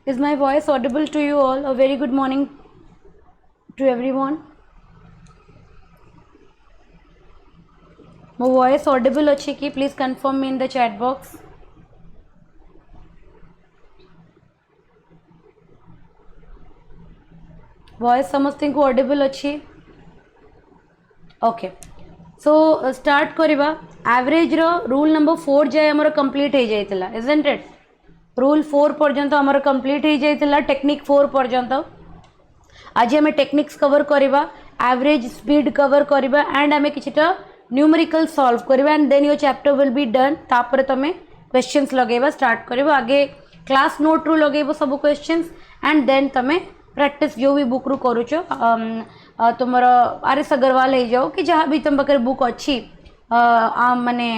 Is my voice audible to you all? A very good morning to everyone. My voice audible अच्छी की please confirm me in the chat box. Voice समझते को audible अच्छी. Okay. So start करिबा. Average रो rule number 4 जाए हमारा complete हो जाइतला, isn't it? Rule 4 पर्यंत हमारा complete हो जाइतला, technique 4 पर्यंत. आज हमें टेक्निक्स कवर करिबा, एवरेज स्पीड कवर करिबा एंड हमें किछटा न्यूमेरिकल सॉल्व करिबा and then your chapter will be done. तापर तमे क्वेश्चंस लगेबा स्टार्ट करिबा. आगे क्लास नोट रु लगेबो सब क्वेश्चंस एंड देन तमे प्रैक्टिस जो भी बुक रु करूचो तुमर आरएस अग्रवाल हो जाओ कि जहाँ भी तुम पाखे बुक अच्छी माने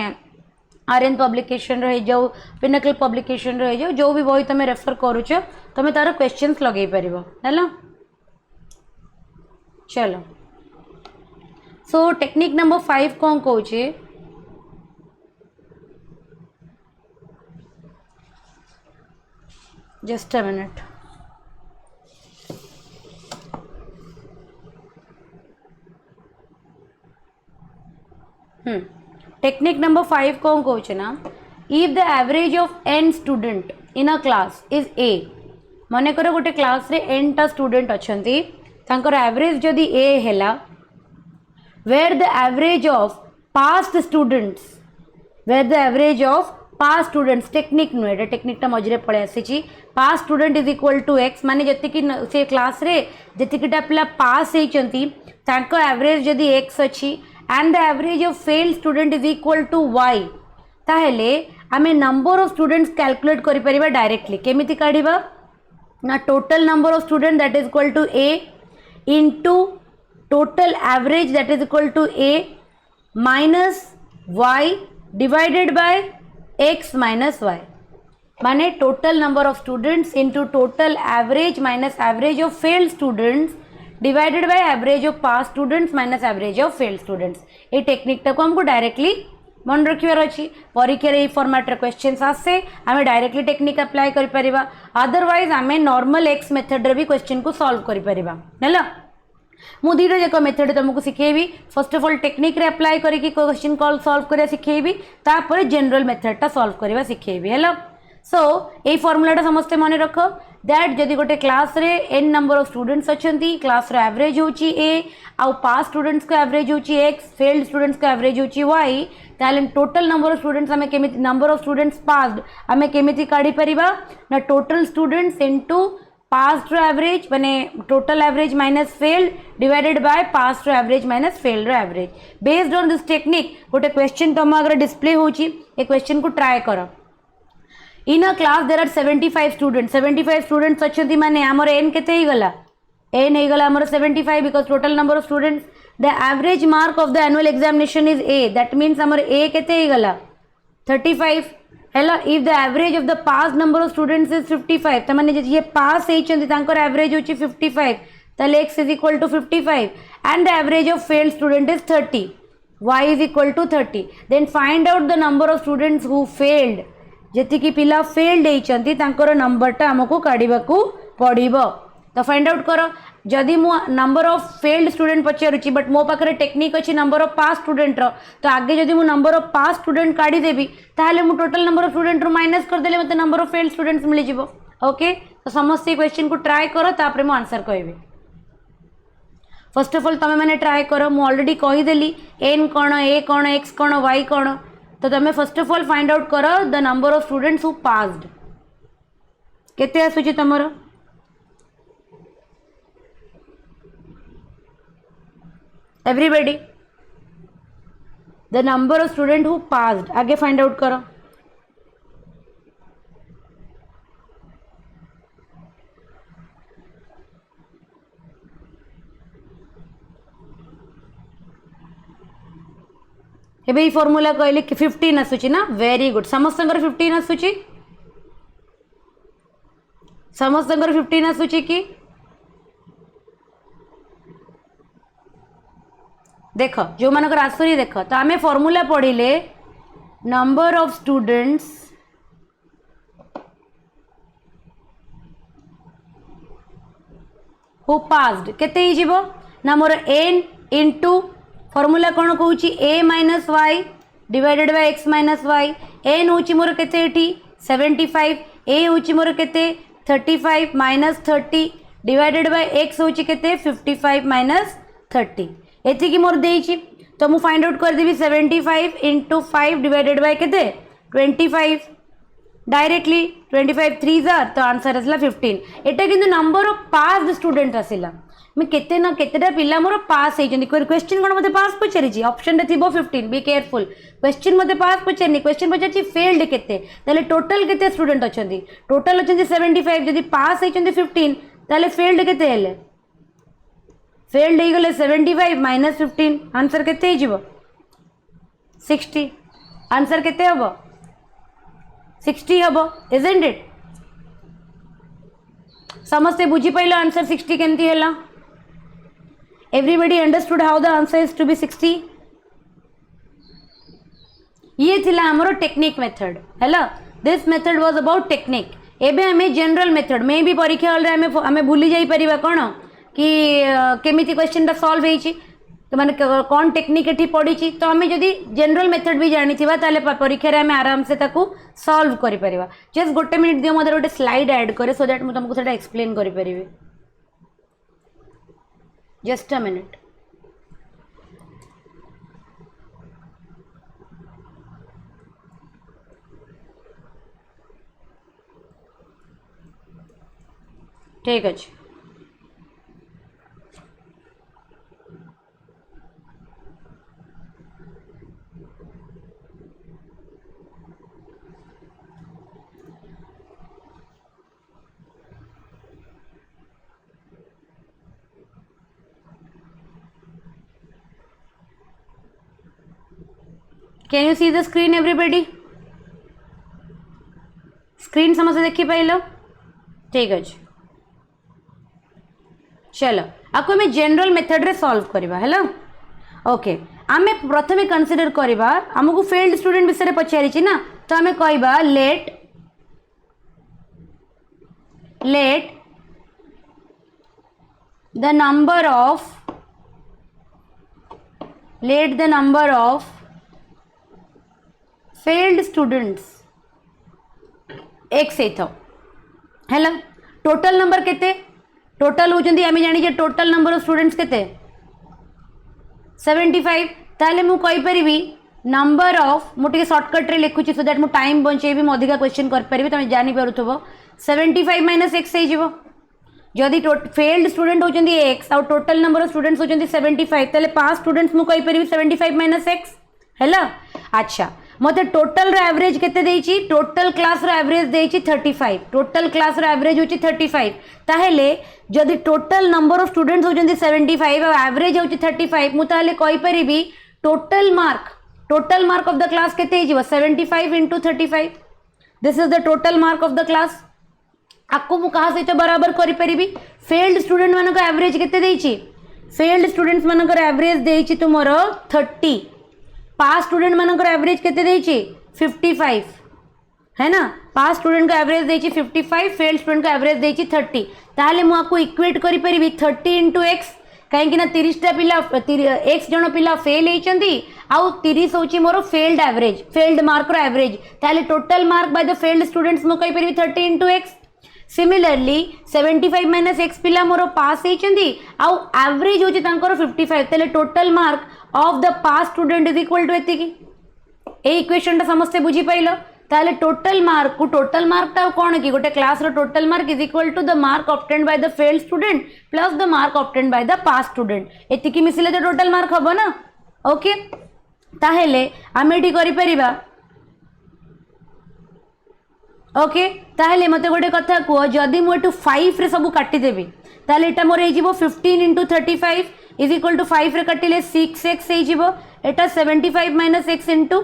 आर्यन पब्लिकेशन रही जाओ, पिनाकल पब्लिकेशन रही जाओ, जो भी बही तुम रेफर करूचो तुम तार क्वेश्चंस लगे पारिबो हैला. चलो सो टेक्निक नंबर 5 कौन कहूँ just a minute. Technique number 5 कौन कहूँ ना, if the average of n student in a class is a, मन कर गोटे क्लास रे n टा स्टूडेंट अच्छी तांकर एवरेज जदि a हैला, where the average of past students, where the average of past students, technique नुहे टेक्निक मझे पड़े आसी, pass student is equal to X, माने जति से क्लास रे जतिकिटा पिला पास होइचंती तांको एवरेज जदि एक्स अच्छी and the average of failed student is equal to Y, ताहेले आमे नंबर ऑफ स्टूडेंट्स कैलकुलेट करि परिबा डायरेक्टली. केमिति काढिबा ना, total number of student that is equal to a into total average that is equal to a minus y divided by x minus y. माने total number of students into total average minus average of failed students divided by average of past students minus average of failed students. ये technique को हमको directly मन रखिबार अछि. परीक्षा रे format रे questions आसे आमे डायरेक्टली टेक्निक अप्लाई करि परिबा, अदरवाइज आमे नॉर्मल एक्स मेथड रे भी क्वेश्चन को सॉल्व करि परिबा हैला. मु दीटा जाक मेथड तुमको सिखेबी. फर्स्ट ऑफ ऑल टेक्निक रे अप्लाई करके क्वेश्चन कॉल सॉल्व करिया सिखेबी, तापर जनरल मेथड टा सॉल्व करिवा सिखेबी हैला. सो ए फॉर्मूलाटा समस्ते मन रख दैट जदि गोटे क्लास रे n नंबर ऑफ स्टूडेंट्स अच्छी, क्लास रो एवरेज होची a आउ पास स्टूडेंट्स को एवरेज होची x, फेल्ड स्टूडेंट्स को एवरेज होची y, ताले टोटल नंबर ऑफ स्टूडेंट्स हमें केमिति, नंबर ऑफ स्टूडेंट्स पास्ड हमें केमिति काढी परिबा ना, टोटल स्टूडेंट्स इनटू पास्ट रो एवरेज माने total average minus failed divided by passed रो एवरेज माइनस फेल्ड रो average. Based on this technique गोटे क्वेश्चन तुम अगर डिस्प्ले होची, ए क्वेश्चन को ट्राई कर. In a class there are 75 students, 75 students अच्छी माने हमर n केते ही गला, n ही गला हमर 75 because total number of students. The average mark of the annual examination is a, that means हमर a केते ही गला 35 हैला. If the average of the pass number of students is 55, त माने जे पास हेचंती तांकर एवरेज होची 55, ताले x is equal to 55 and the average of failed student is 30, y is equal to 30. Then find out the number of students who failed, जेति की पिला failed हेचंती तांकर नंबरटा हमको काढिबाकू पड़िबो. तो फाइंड आउट करो. जदि मु नंबर ऑफ फेल्ड स्टूडेंट पचारुची बट मो पाखरे टेक्निक अच्छी नंबर ऑफ पास स्टूडेंट रो, तो आगे जदि मु नंबर ऑफ पास स्टूडेंट काढी देबी ताहले मु टोटल नंबर ऑफ स्टूडेंट रो माइनस कर देले मते नंबर ऑफ फेल्ड स्टूडेंट्स मिल जिवो. ओके, तो समस्त क्वेश्चन को ट्राई करो तापर मु आंसर कहबी. फर्स्ट ऑफ ऑल तमे माने ट्राई करो. मु ऑलरेडी कहि देली n cone, a cone, x cone, y कोन. तो तमे first of all find out करो the number of students who passed. केते आसुची तमरो everybody, the number of student who passed आगे फाइंड आउट करो. एबे फॉर्मूला कहले कि 15 आसुची ना, वेरी गुड. समस्त 15 आसुची, समस्त 15 आसुची कि देख जो मानकर आसुरी देख. तो आमे फॉर्मूला पढ़िले number of students who passed केते ही जीवो ना मोर n इनटू फॉर्मूला कोन कहूची a minus y divided by x minus y n होची मोर केते एठी 75 a होची मोर केते 35 माइनस 30 डिवाइडेड बाय x होची केते 55 माइनस 30 एति की मोर देइची तो मु फाइंड आउट कर देबी 75 इंटू 5 डिवाइडेड बाय केते 25 डायरेक्टली 25 3 जार तो आंसर आसला 15 एटा किंतु नंबर ऑफ पास्ड स्टूडेंट आसिला मैं केते ना केतेटा पिला मोर पास हेजनी क्वेश्चन कोन मते पास पचरिची ऑप्शन रे थिबो 15 बी केयरफुल क्वेश्चन मते पास पचरनी क्वेश्चन पचरची फेल्ड केते ताले टोटल केते स्टूडेंट अछंती टोटल अछंती 75 जदी पास हेचंती 15 ताले फेल्ड केते हेले फेल्ड हे गले 75 माइनस 15 आंसर केते हिजिबो 60 आंसर केते हबो 60 हबो इजंट इट समस्ते बुझी पाइलो आंसर 60 केमती हैला everybody understood how the answer is to be 60 ये थिला हमरो टेक्निक मेथड हैला this method was about technique एबे हमें जनरल मेथड में भी परीक्षा हॉल रे हमें भूली जाई परिबा कोन कि केमिति क्वेश्चन टा सॉल्व हेची तो माने कौन टेक्निक एठी पड़ी तो आम जदि जनरल मेथड भी जानी ताले परीक्षा रे आम आराम से ताकू सॉल्व करि परिबा जस्ट गोटे मिनिट दियो मदर गोटे स्लाइड ऐड करे सो दैट मु तुमको सेटा एक्सप्लेन करि परिबे जस्ट अ मिनिट ठीक अछि Can you see the screen everybody? Screen समझे देखी पाइल ठीक अच्छे चलो आपको हमें जनरल मेथड रे सॉल्व करबा हैला ओके आमे प्रथमे कंसीडर करबा हमको फेल्ड स्टूडेंट विषय पचारिछि ना तो आमे कहबा late the number of failed students x है टोटल नंबर केते टोटल होचंदी आमे जानि जे टोटल नंबर ऑफ स्टूडेंट्स केते 75 ताले मु कहि परिबी नंबर ऑफ मुटे शॉर्टकट रे लिखुची सो दैट मु टाइम बंचेबी मु अधिका क्वेश्चन कर परिबी तमे जानि परुथबो 75 माइनस x हे जिवो जदि फेल्ड स्टूडेंट होचंदी x और टोटल नंबर ऑफ स्टूडेंट्स होचंदी 75 ताले पांच स्टूडेंट्स मु कहि परिबी 75 माइनस x हैला अच्छा मते टोटल रो एवरेज केते देइची टोटल क्लास रो एवरेज देइची 35 टोटल क्लास रो एवरेज होची 35 ताहेले जदि टोटल नंबर ऑफ स्टूडेंट्स होचंदी 75 और एवरेज होची 35 मु ताहेले कहि परिबी total mark of the class केते हिजिवो 75 into 35 this is the total mark of the class आपको मु कहा सहित बराबर करि परिबी फेल्ड स्टूडेंट मानको एवरेज केते देइची फेल्ड स्टूडेंट्स मानको एवरेज देइची तुमरो 30 पास स्टूडेंट मानकर एवरेज केते देइची 55 है ना पास स्टूडेंट का एवरेज देइची 55 फेल्ड स्टूडेंट का एवरेज देइची 30 ताले मु आपको इक्वेट करि परिबी 30 into x काहे कि ना 30 टा पिला x जण पिला फेल हेचंती आउ 30 होची मोर फेल्ड एवरेज फेल्ड मार्क रो एवरेज ताले total mark bye the failed students मु कहि परिबी 30 into x similarly 75 minus x पिला मोर पास हेचंती आउ एवरेज होची तांकर 55 ताले total mark of the pass student is equal to एति की ए इक्वेशन टा समस्त बुझी पाइलो ताले टोटल मार्क टा कोन की गोटे क्लास रो total mark is equal to the mark obtained by the failed student plus the mark obtained by the pass student एति की मिसिले तो टोटल मार्क हबो ना ओके ताहेले आमे एटी करि परिबा ओके ताहेले मते गोटे कथा को जदि मु एटू 5 रे सब काटी देबी ताले एटा मोर हे जिवो 15 into 35 इज इक्वल टू 5 रे काटिले 6x हे जिवो एटा 75 माइनस x into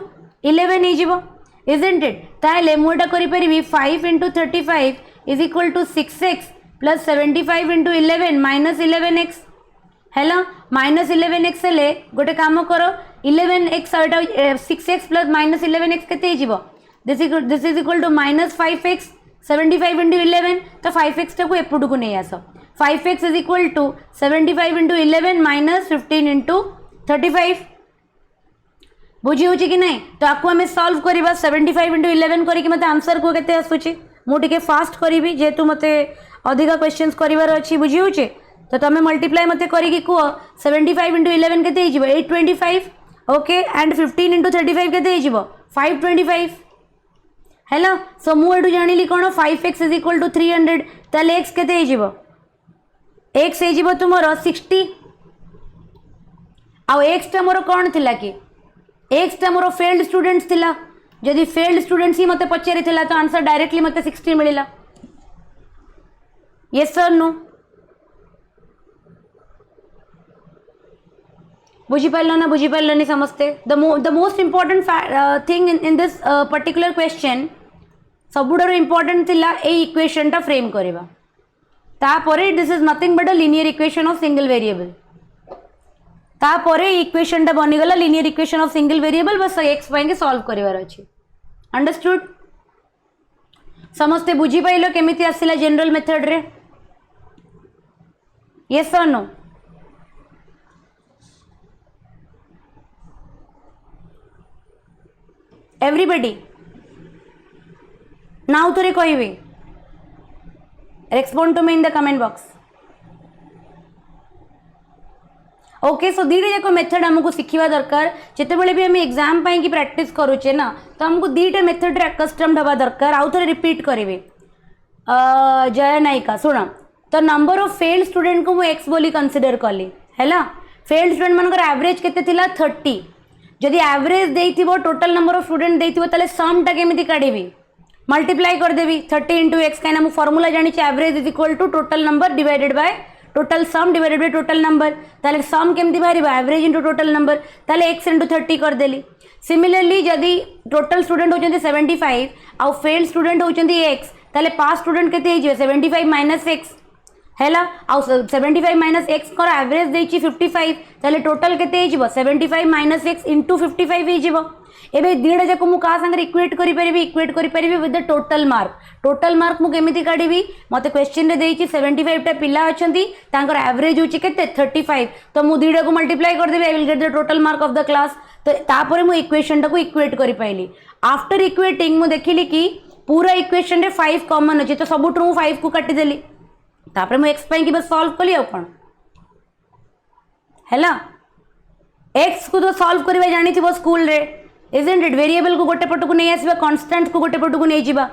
11 हे जिवो इजंट इट ताले मु एटा करि परिबी 5 into 35 is equal to 6x plus 75 into 11 minus 11x हैला माइनस 11x हेले गोटे काम करो 11x और 6x प्लस माइनस 11x केते हे जिवो this is equal to minus 5x 75 into 11 तो 5x टाको एपटू को नहीं आस 5x is equal to 75 into 11 minus 15 into 35 बुझी होची कि नहीं तो आपको हमें सॉल्व करवा 75 इंटू 11 करके मत आंसर को केते आसुची मुझे फास्ट करी जेहेतु मत अधिक क्वेश्चन करार अच्छी बुझी होचे तो तुम मल्टीप्लाई मत करी कह 75 इंटू 11 केते 825 ओके एंड 15 इंटू 35 केते 525 है ना सो मुझे जानी कौन 5x इज इक्वल टू 300 ताले x केते एक्स हो तुम 60 आउ एक्स टा मोर कौन थिला कि एक्स टा मोर फेल्ड स्टूडेंट्स थिला जदि फेल्ड स्टूडेंट्स ही मते पचारि थिला तो आंसर डायरेक्टली मते 60 मिलिला यस सर नो बुझी पारल ना बुझी पारलनी समस्ते the most important thing in this particular question सबुठार इंपोर्टेंट थिला ए इक्वेशन टा फ्रेम करवा तापरे this is nothing but a linear equation of single variable तापरे इक्वेशन टा बनीगला linear equation of single variable बस एक्स वाई के सॉल्व करिवार अछि अंडरस्टूड समस्ते बुझी पाइलो केमिति आसिला जनरल मेथड रे यस और नो एवरीबॉडी नाउ थोड़े कहबे respond to me in the comment box okay so दीटा जाक मेथड आमको शिखा दरकार जिते बड़े भी आम एग्जाम की प्रैक्टिस करुचे ना तो आमको दीटा मेथड रे अकस्टम्ड हवा दरकार आउ थे रिपीट करेंगे जया नायिका शुण तो नंबर ऑफ फेल्ड स्टूडेंट को मुझे एक्स बोली कंसीडर कली है फेल्ड स्टूडेंट मानकर एवरेज केते थिला 30 जदि एवरेज देइथिबो टोटल नंबर ऑफ स्टूडेंट देइथिबो ताले सम टा केमिति काढिबी मल्टीप्लाई करदेवी 30 इंटू एक्स कहीं मुझे फॉर्मूला जानी average is equal to total number divided by total sum divided by total number ताले सम केमती बाहर एवरेज इंटू टोटल नंबर ताले एक्स इंटू 30 करदेली सिमिलरली जदि टोटल स्टूडेंट होचंती 75 आउ फेल्ड स्टूडेंट होचंती एक्स ताले पास स्टूडेंट केते हे 75 माइनस एक्स हैला आउ 75 माइनस एक्स कर एवरेज देछि 55 ताले टोटल केते हे 75 माइनस एक्स इंटू 55 हे जिवो एबे दीडा जाक मु का संगे इक्वेट करि परिबी विथ द टोटल मार्क मु केमिति काढिबी मते क्वेश्चन रे देछि 75 टा पिला अछंती तांकर एवरेज होछि केते 35 तो मु दीडा को मल्टीप्लाई कर देबी I will get the total mark of the class तो तापरे मु इक्वेशन टा को इक्वेट करि पाइली आफ्टर इक्वेटिंग मु देखिली कि पूरा इक्वेशन रे 5 कॉमन अछि तो सबुठ मु 5 को काटि देली तापरे मु x पई कि बस सॉल्व कली आ कोन हैला x को तो सॉल्व करबे जानि थिबो स्कूल रे isn't it वेरिएबल को गोटे पट को नहीं आसबा कांस्टेंट को गोटे पट को नहीं जीवा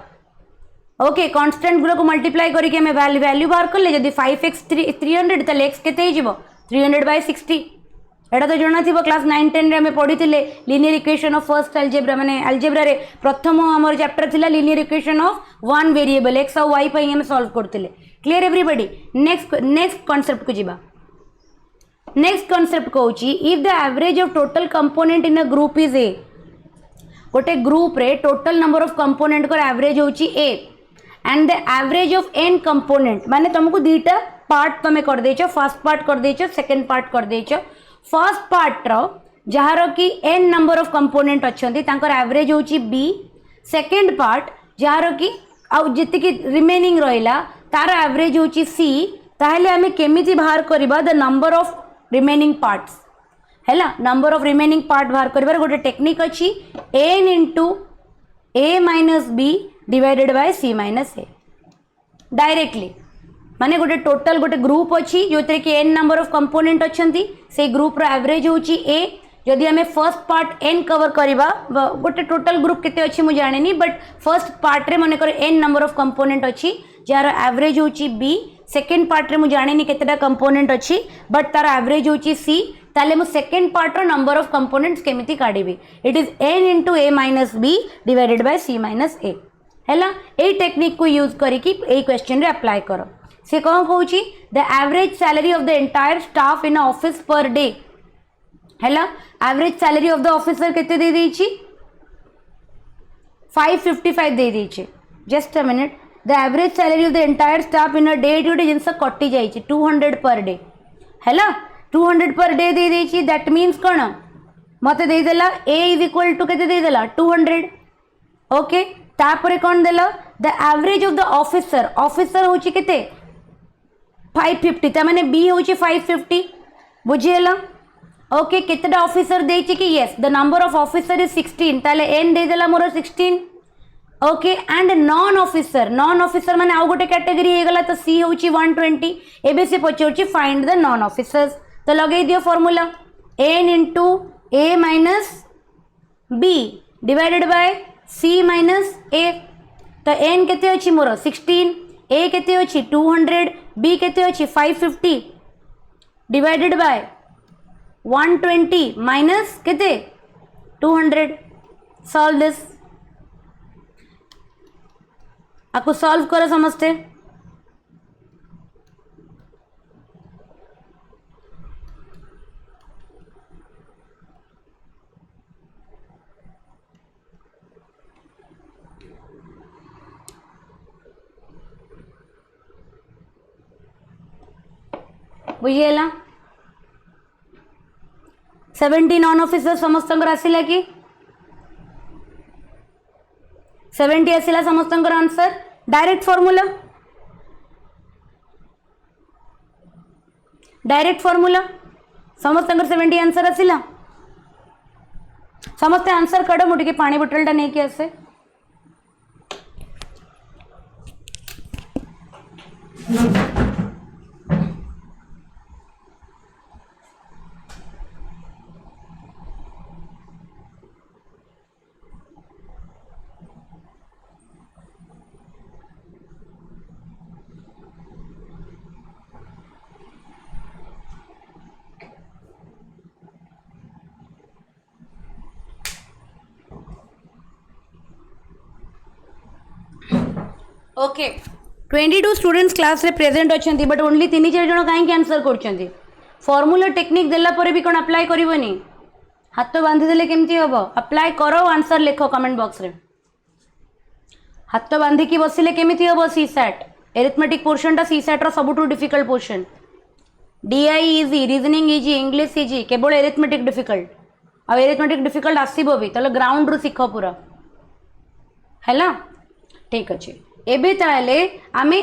ओके कांस्टेंट गुरा को मल्टीप्लाई करके हमें वैल्यू बाहर कर ले जदी 5x 300 तले x केते हे जीवो 300/60 एटा तो जणा थिबो क्लास 9 10 रे हमें पढी थिले linear equation of first algebra माने अलजेब्रा रे प्रथम हमर चैप्टर थिला linear equation of one variable x और y पई हमें सॉल्व करथिले क्लियर एवरीबॉडी नेक्स्ट कांसेप्ट को जीवा नेक्स्ट कांसेप्ट कहूची if the average of total component in a group is a गोटे ग्रुप रे टोटल नंबर ऑफ कंपोनेंट को एवरेज होची a and the average of n component माने तुमको दीटा पार्ट तुम कर देचो फर्स्ट पार्ट कर देचो सेकंड पार्ट कर देचो फर्स्ट पार्ट रो जहार की एन नंबर ऑफ कंपोनेंट अछंती तांकर एवरेज होची बी सेकंड पार्ट जहार की आउ जति की रिमेनिंग रहिला तार एवरेज होची सी ताहले हमें केमिति बाहर करबा the number of remaining parts हैला नंबर ऑफ रिमेनिंग पार्ट बाहर करबार गोटे टेक्निक अछि n into a minus b divided by c minus a directly माने गोटे टोटल गोटे ग्रुप अछि जोते कि n नंबर ऑफ कंपोनेंट अछंती से ग्रुप रो एवरेज होची a जदि हमें फर्स्ट पार्ट n कवर करबा गोटे टोटल ग्रुप केते अछि मु जानेनी बट फर्स्ट पार्ट रे माने कर n नंबर ऑफ कंपोनेंट अछि जार एवरेज होची b सेकंड पार्ट रे मु जानेनी केतेटा कंपोनेंट अछि बट तार एवरेज होची c ताले मु सेकंड पार्ट रो नंबर ऑफ कंपोनेंट्स केमिति काढिबी it is n into a minus b divided by c minus a हैला ए टेक्निक को यूज करिकी ए क्वेश्चन रे अप्लाई करो से कौन कहूची the average salary of the entire staff in office per day हैला average salary of the officer केते दे देछि 555 दे देछि just a minute the average salary of the entire staff in a day duty जिनस कटि जाइछि 200 पर डे हैला 200 पर डे दे देछि दैट मीन्स कोन मते दे देला a इज इक्वल टू केते दे देला 200 ओके तापरे कोन देला the average of the officer होछि केते 550 ता माने बी होची 550 बुझिएला ओके केतेटा ऑफिसर देछि कि yes the number of officer is 16 ताले एन दे देला मोर 16 ओके एंड नॉन ऑफिसर माने आउ गोटे कैटेगरी हे गला तो सी होची 120 एबे से पचोची फाइंड द नॉन ऑफिसर्स तो लगे दियो formula n into a minus b divided by c minus a तो एन केते अछि मोर 16 ए केते अछि 200 बी केते अछि 550 डिवाइडेड बाय 120 माइनस केते 200 सॉल्व दिस आपको सॉल्व करो समझते बुझिएला 70 नॉन ऑफिसर समस्त आसिला कि 70 आसिला समस्त आंसर डायरेक्ट फॉर्मूला समस्त 70 आंसर आसिला समस्त आंसर कड़ मुझे पानी बोतलटा नहीं कि आसे ओके 22 स्टूडेंट्स क्लास रे प्रेजेंट अच्छा बट ओनली 3-4 जन कहीं आंसर कर फॉर्मूला टेक्निक देला परे भी कौन अप्लाई करबनी हाथ बांधी देले केमती हम अप्लाई करो आंसर लिख कमेंट बॉक्स रे हाथ बांधिकी बसिले केमिति हम सी सैट एरिथमेटिक पोर्शन टा सी सैट रो सबुठु difficult portion DI easy reasoning easy English easy केवल एरिथमेटिक डिफिकल्ट आ एरिथमेटिक डिफिकल्ट आसीबो भी तले ग्राउंड रू सिख पूरा हैला ठीक अच्छे एबे ताले आमे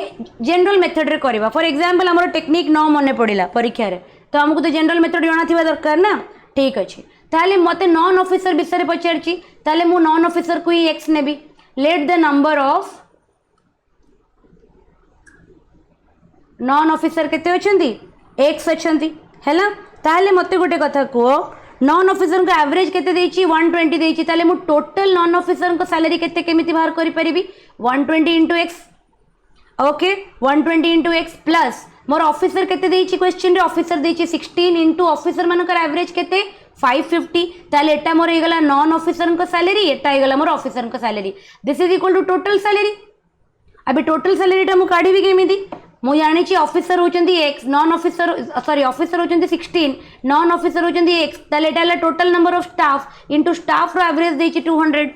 जनरल मेथड रे करबा फॉर एग्जांपल हमर टेक्निक न मने पड़िला परीक्षा रे तो हमको तो जनरल मेथड जाना थिबा दरकार ना ठीक अच्छे ताले मते नॉन ऑफिसर विषय पचारची ताले मु नॉन ऑफिसर को ही एक्स नेबी let the number of non officer केते अछंती एक्स अछंती हैला ताले मते गोटे कथा को नॉन ऑफिसर का एवरेज केते देछि 120 देछि ताले मु टोटल नॉन ऑफिसर को सैलरी केते केमिति बाहर करि परिबी 120 into x okay 120 into x plus मोर ऑफिसर केते देछि क्वेश्चन रे ऑफिसर देछि 16 into ऑफिसर मानकर एवरेज केते 550 ताले एटा मोर हे गला नॉन ऑफिसर को सैलरी एटा हे गला मोर ऑफिसर को salary this is equal to total salary अभी टोटल सैलरी टा मु काढीबी केमिति मु जानी छी ऑफिसर होचंदी x non officer sorry officer होचंदी 16 नॉन ऑफिसर होचंदी x ताले एटा total number of staff into staff रो एवरेज देछि 200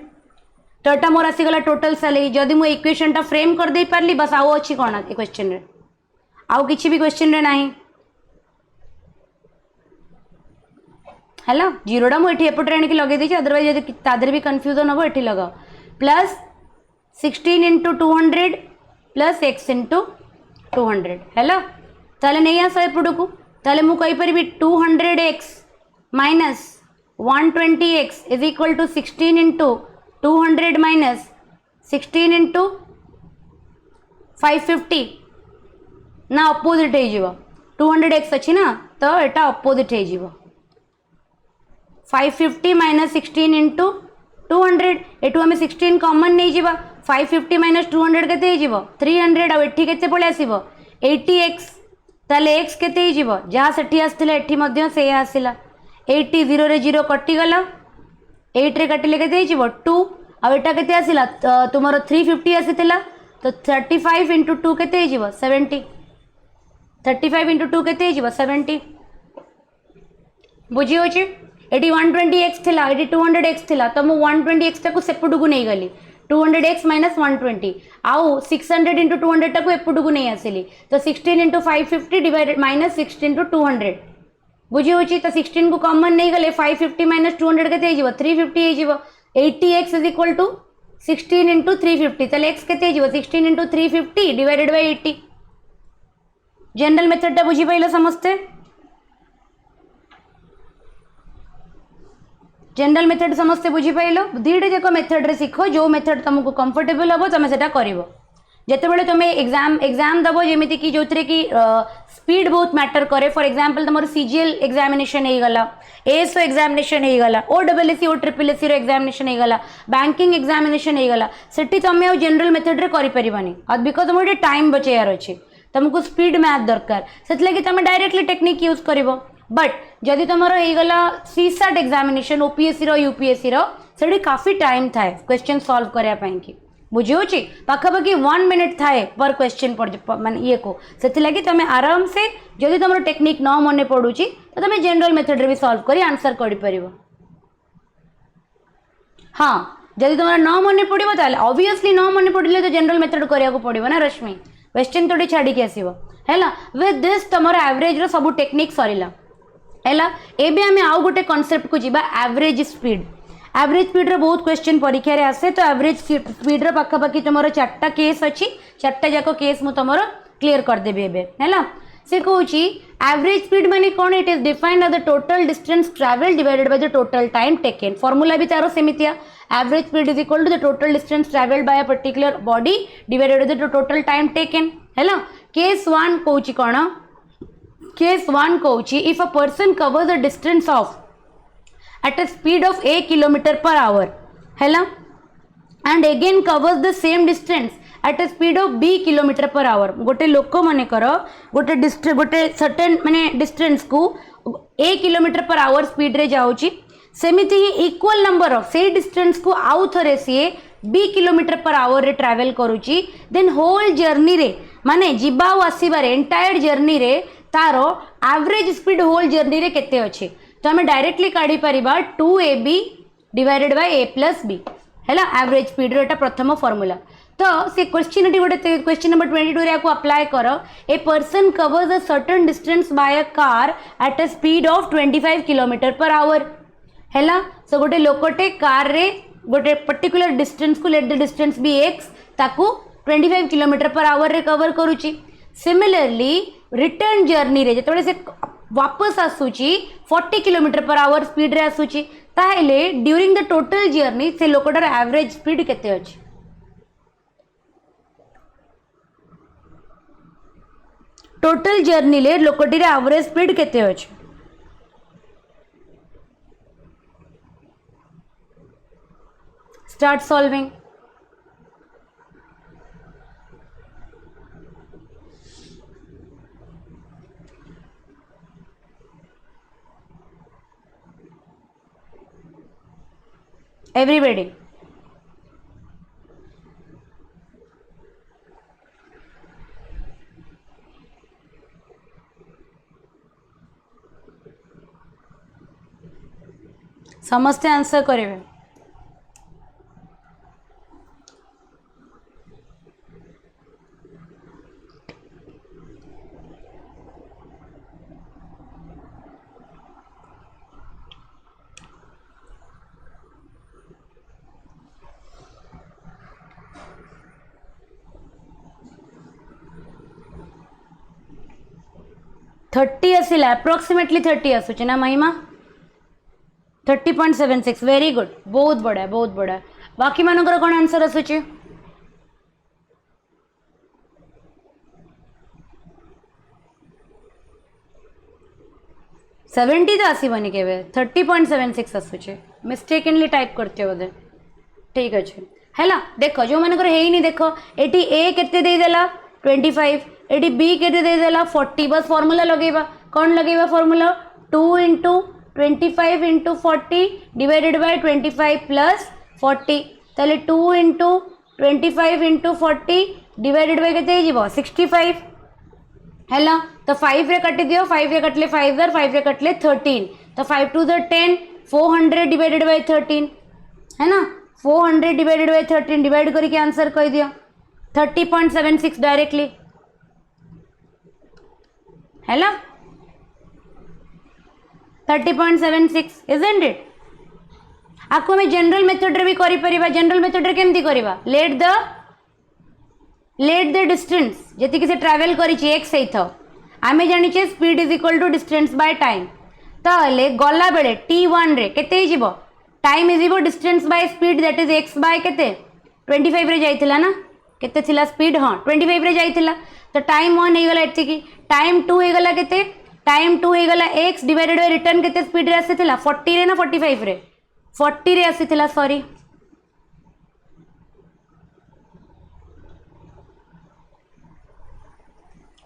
टोटा मोर आसी गला टोटल सैलरी जदि मु इक्वेशन टा फ्रेम कर दे पारली बस आउ अछि कोन ए क्वेश्चन रे आउ किछि भी क्वेश्चन रे नाही हैला जीरोडा मु एठी एपट रेणी की लगे देछि अदरवाइज यदि तादर भी कंफ्यूजन हो एठी लगाओ plus 16 into 200 plus x into 200 हैला ताले नहीं आस एपट को ताले मु कहि परबी 200x minus 120x is equal to 16 into 200 minus 16 into 550 ना अपोजिट हो जीवो 200x अच्छी ना तो एटा अपोजिट हो जीवो 550 माइनस 16 into 200 एटू हमें 16 कॉमन नहीं जीवा 550 माइनस 200 केते हो जीवो 300 आ एठी केते पळे आसीबो 80x ताले x केते हो जीवो जहा सेठी आस्थिला एठी मध्य से आसीला 80 0 रे 0 कटि गला 8 रे काटिले केते हो जीवो 2 आ एटा केते आसीला तुमरो 350 आसीतिला तो 35 into 2 केते हो जीवो 70 35 into 2 केते हो जीवो 70 बुझी होची एटी 120x थिला एटी 200x थिला तो मु 120x टाको सेपटू को नहीं गली 200x माइनस 120 आउ 600 into 200 टाको एपटू को नहीं आसिली तो 16 into 550 डिवाइडेड माइनस 16 into 200 बुझी होची तो 16 को कॉमन नहीं गले 550 माइनस 200 केते हो जीवो 350 हो जीवो 80x is equal to 16 into 350 ताले x केते हो जीवो 16 into 350 डिवाइडेड बाय 80 जनरल मेथडटा बुझी पाइल समस्ते जनरल मेथड समस्ते बुझी पाइल दुईटा जाक मेथड रे सीख जो मेथड तुमको कंफर्टेबल हम तुम से कर जिते तुम एग्जाम दब जमी कि जो कि स्पीड बहुत मैटर करे फॉर एग्जांपल तुम सीजीएल एग्जामिनेशन हो गला एएसओ एग्जामिनेशन हो गला ओडब्ल्यूएससी ओ ट्रिपल एससी रो एग्जामिनेशन हो गला बैंकिंग एग्जामिनेशन हो गला सेठी तुम जनरल मेथड रे करि परिबानी बिकॉज तुम गोटे टाइम बचेयार अच्छे तुमको स्पीड मैथ दरकार से तुम डायरेक्टली टेक्निक यूज कर बट जदि तुम होगला सीसैट एग्जामिनेशन ओपीएससी रो यूपीएससी रो से काफी टाइम थाए क्वेश्चन सॉल्व करने की बुझे पाखापाखि 1 मिनिट थाए पर क्वेश्चन मान ये को से तुम आराम से जदि तुम टेक्निक न मन पड़ुची तो तुम जनरल मेथड रे भी सॉल्व करी आंसर कर परिबो हाँ जदि तुम न मन पड़ो ताले ऑब्वियसली न मन पड़े तो जनरल मेथड करिया को पड़िबो ना रश्मि क्वेश्चन थोड़ी छाड़ी के आसीबो हैला विथ दिस तुमर एवरेज रो सब टेक्निक सरीला हैला एबे आमे आउ गोटे कांसेप्ट को जीबा एवरेज स्पीड रे बहुत क्वेश्चन परीक्षा रे आसे तो एवरेज स्पीड रे पाखापाखि तुम 4टा केस अच्छी 4टा जाक केस मु तुम क्लीयर कर देबे एबे हैला से कहूची एवरेज स्पीड माने कौन it is defined as the total distance travel divided by the total time taken formula भी तारो सेमितिया average speed is equal to the total distance travelled by a particular body divided by the total time taken हैला case 1 कहूची कोन case 1 कहूची if a person covers the distance of at a speed of a kilometer per hour हैला and again covers the same distance at a speed of b kilometer per hour गोटे लोक माने कर गोटे certain माने distance को a kilometre per our speed रे जाउची सेमिति ही इक्वल नंबर ऑफ से डिस्टेंस को आउ थरे सी b किलोमीटर पर आवर रे ट्रैवल करूची देन होल जर्नी रे माने जिबा आसीबार एंटायर जर्नी रे तारो एवरेज स्पीड होल जर्नी रे केते अछि तो हमें डायरेक्टली काढ़ी Paribas 2ab divided by a plus b हैला एवरेज स्पीड रेटा प्रथम फार्मूला तो से क्वेश्चन गोटे क्वेश्चन नंबर 22 रे को अप्लाई कर a person covers a certain distance by a car at a speed of 25 kilometre per hour हैला सो गोटे लोकटे कार रे गोटे पर्टिकुलर डिस्टेंस को let the distance be x ताकू 25 किलोमीटर पर आवर रे कवर करूची सिमिलरली रिटर्न जर्नी रे जतबे से वापस आसूची 40 किलोमीटर पर आवर स्पीड रे आसूची ताहेले ड्यूरिंग द टोटल जर्नी से लोकटार एवरेज स्पीड केते अछि टोटल जर्नी ले लोकटीर एवरेज स्पीड केते अछि स्टार्ट सॉल्विंग everybody समस्ते आंसर करेंगे थर्टी आसला अप्रोक्सीमेटली 30 आसूची ना महिमा 30.76 वेरी गुड बहुत बढ़िया बाकी मानकर कौन आंसर आसूची 70 तो आसबनी के 30.76 आसूची मिस्टेकनली टाइप करते बोधे ठीक अच्छे है देख जो मानकर है देख ये ए केते देदेला 25 एटी बी केते देदेला 40 बस फॉर्मूला लगेबा कौन लगेबा formula 2 into 25 into 40 divided by 25 plus 40 ताले 2 इंटू 25 इंटू 40 डिवाइडेड बाय केते जीवो 65 हैला तो 5 रे काटी दियो 5 रे कटले 5 दर 5 रे कटले 13 तो 5 टू द 10 400 डिवाइडेड बाय 13 है ना 400 डिवाइडेड बाय 13 डिवाइड करके आंसर कह दियो 30.76 डायरेक्टली है ना 30.76 isn't it आपको मैं जनरल मेथड रे भी करि परिबा जनरल मेथड रे केमती करबा लेट द डिस्टेंस जति कि से ट्रैवल करी छी x सही था आमे जानिछे speed is equal to distance by time ताले गला बेले t1 रे केते हिजिबो time is equal distance by speed that is x by केते 25 रे जाइथिला ना केते थिला स्पीड हां 25 रे जाइथिला तो टाइम 1 हे गला एति की टाइम 2 हे गला केते टाइम 2 हे गला x डिवाइडेड बाय रिटर्न केते स्पीड रे आसीथिला 40 रे ना 45 रे 40 रे आसीथिला सॉरी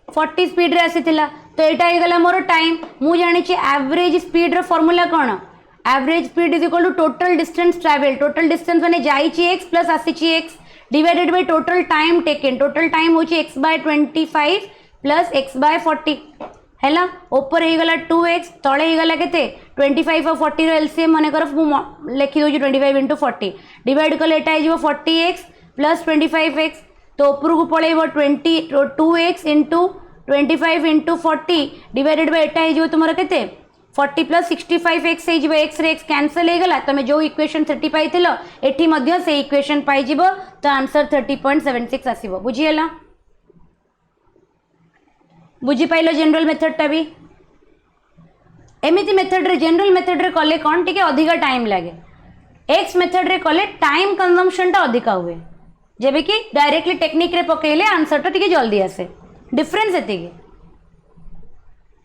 40 स्पीड रे आसीथिला तो एटा हे गला मोर टाइम मु जानि छी एवरेज स्पीड रो फार्मूला कोन average speed is equal to total distance travel total distance माने जाई छी x प्लस आसी छी x divided by total time taken total time होची x by 25 plus x by 40 हैला ऊपर हे गला 2x तळे हे गला केते 25 और 40 रो एलसीएम माने कर लिखि दो 25 * 40 डिवाइड कले एटा हे जिवो 40x प्लस 25x तो ऊपर को पळेबो 2x * 25 * 40 डिवाइडेड बाय एटा हे जिवो तुमरो केते 40 प्लस 65x हे जिवो x रे x कैंसिल हे गला तमे जो इक्वेशन 30 पाइथिलो एठी मध्य से इक्वेशन पाइ जिवो तो आंसर 30.76 आसीबो बुझियला बुझी पाइलो जनरल मेथड टा भी एमिति मेथड रे जनरल मेथड रे कले कोन टिके अधिका टाइम लागे एक्स मेथड रे कले टाइम कंजम्पशन टा अधिका हुए जेबे कि डायरेक्टली टेक्निक रे पकेले आंसर टा टिके जल्दी आसे डिफरेंस एति के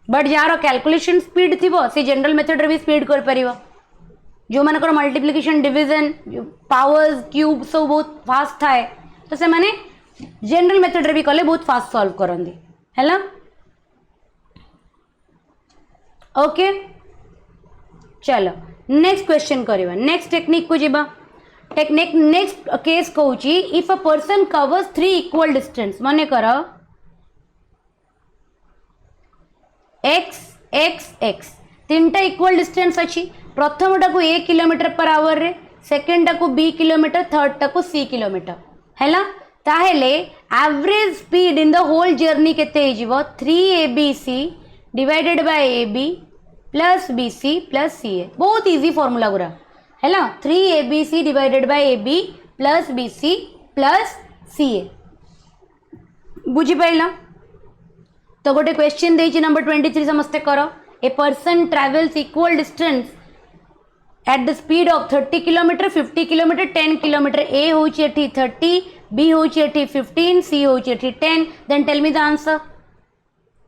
बट यार कैलकुलेशन स्पीड थिबो से जनरल मेथड रे भी स्पीड कर परिबो जो मानकर मल्टीप्लिकेशन डिवीजन पावर्स क्यूब सब बहुत फास्ट थाए तो से माने जनरल मेथड रे भी कले बहुत फास्ट सॉल्व करंदी हैला ओके चलो नेक्स्ट क्वेश्चन करिवा नेक्स्ट टेक्निक को जीवा टेक्निक नेक्स्ट केस कहूची if a person covers 3 equal distance माने कर x x x तीनटा इक्वल डिस्टेंस अछि प्रथम टा को a किलोमीटर पर आवर रे सेकंड टा को b किलोमीटर थर्ड टा को c किलोमीटर हैला ताहेले average speed in the whole journey केते हिजिवो 3abc divided by ab plus bc plus ca बहुत इजी फार्मूला गुरा हैला 3abc divided by ab plus bc plus ca बुझी पाइला तो गोटे क्वेश्चन देछि नंबर 23 समझते करो a person travels equal distance at the speed of 30 kilometre 50 kilometre 10 kilometre a होछि एठी 30 b होछि एठी 15 c होछि एठी 10 then tell me the answer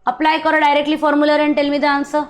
apply करो directly formula and tell me the answer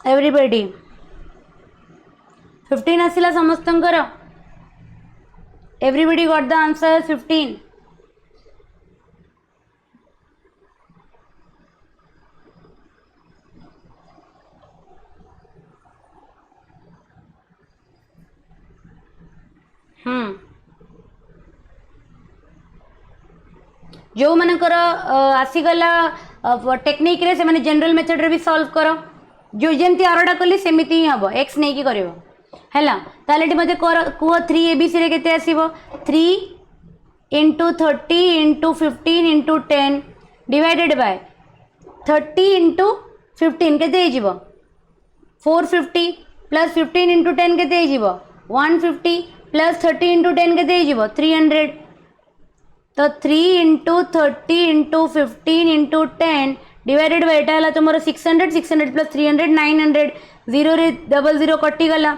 everybody 15 आसिला समस्तंकर एवरीबॉडी गॉट द आंसर 15 जो मनकर आसीगला टेक्निक रे से माने जनरल मेथड रे भी सॉल्व करो जो जमती आरोटा कली सेमिति ही हम एक्स नहीं की करिवो हैला ताले टी मते कुह 3abc रे केते आसीबो 3 * 30 * 15 * 10 डिवाइडेड बाय 30 * 15 केते हे जिवो 450 प्लस 15 * 10 केते हे जिवो 150 प्लस 30 * 10 केते हे जिवो 300 तो 3 * 30 * 15 * 10 डिवाइडेड बाय एटा हला तुमरो 600 600 प्लस 300 900 0 रे 00 कटि गला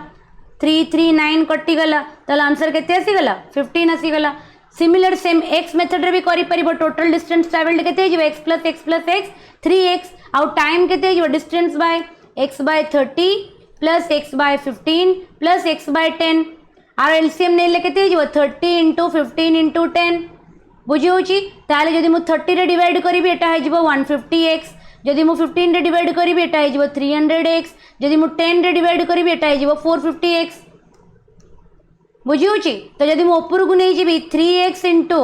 339 कटि गला तल आंसर केते आसी गला 15 आसी गला सिमिलर सेम x मेथड रे भी करि परिबो टोटल डिस्टेंस ट्रैवल्ड केते जिवो x + x + x 3x आउ टाइम केते जिवो distance by x by 30 plus x by 15 plus x by 10 आर एलसीएम नहीं लेके तेज 30 इंटू 15 इंटू 10 बुझी होची ताले जदि मु 30 रे डिवाइड करिबि एटा हे जिवो 150x जदि मु 15 रे डिवाइड करिबि एटा हे जिवो 300x जदि मु 10 रे डिवाइड करिबि एटा हे जिवो 450x बुझी होची तो जदि मु ऊपर को नहीं जिबि 3x into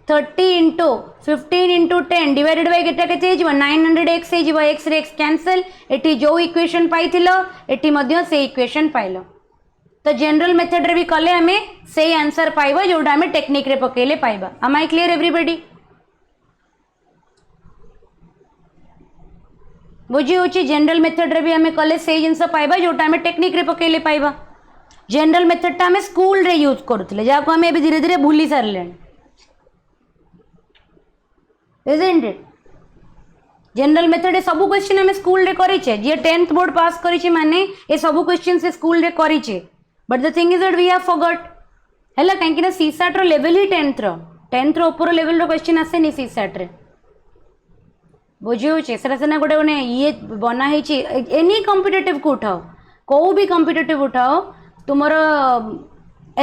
30 into 15 into 10 divided by केटा केते जिवो 900x हे जिवो x रे x कैंसिल एटी जो इक्वेशन पाइथिलो एटी मध्य से इक्वेशन पाइलो तो जनरल मेथड रे भी कले हमें सही आंसर पाइबा जोटा हमें टेक्निक रे पकेले पाइबा एम आई क्लियर एवरीबॉडी बुझी होची जनरल मेथड रे भी हमें कले सही जिंस पाइबा जोटा हमें टेक्निक रे पकेले पाइबा जनरल मेथड टा हमें स्कूल रे यूज करथले जाको हमें अभी धीरे धीरे भूली सारले isn't it जनरल मेथड ए सब क्वेश्चन हमें स्कूल रे करिचे जे 10th बोर्ड पास करिचे माने ए सब क्वेश्चन से स्कूल रे करिचे but the thing is that we have forgot हैला काहे कि सीसैट रो लेवल ही 10th रो ऊपर लेवल रो क्वेश्चन आसे नि सीसैट रे बुझियो छे सरा सना गोटे ने ये बना है ची एनी कॉम्पिटिटिव को उठाओ को भी कॉम्पिटिटिव उठाओ तुम्हारा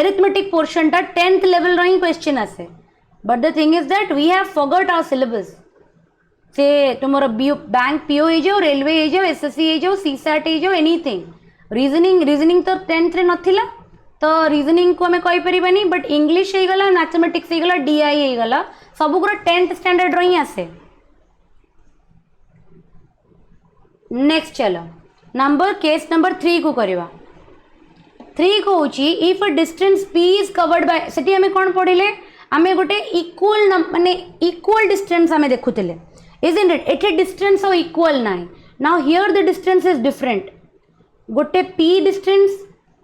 अरिथमेटिक पोर्शन टा 10th लेवल रो ही क्वेश्चन आसे but the thing is that we have forgot our syllabus से तुम्हारा बैंक पीओ हो जाओ रेलवे हो जाओ एसएससी हो जाओ सीसैट हो जाओ एनीथिंग रीजनिंग तो 10th रे नथिला तो रीजनिंग को हमें कहि परिबानी बट इंग्लिश हे गला मैथमेटिक्स हे गला डीआई हे गला सब गुरा 10th स्टैंडर्ड रो ही आसे नेक्स्ट चलो केस नंबर 3 को करवा 3 को होची if a distance p is covered by सेठी हमें कोन पढिले हमें गोटे इक्वल माने इक्वल डिस्टेंस हमें देखुतिले isn't it एठे डिस्टेंस और इक्वल नाही now here the distance is different गोटे p डिस्टेंस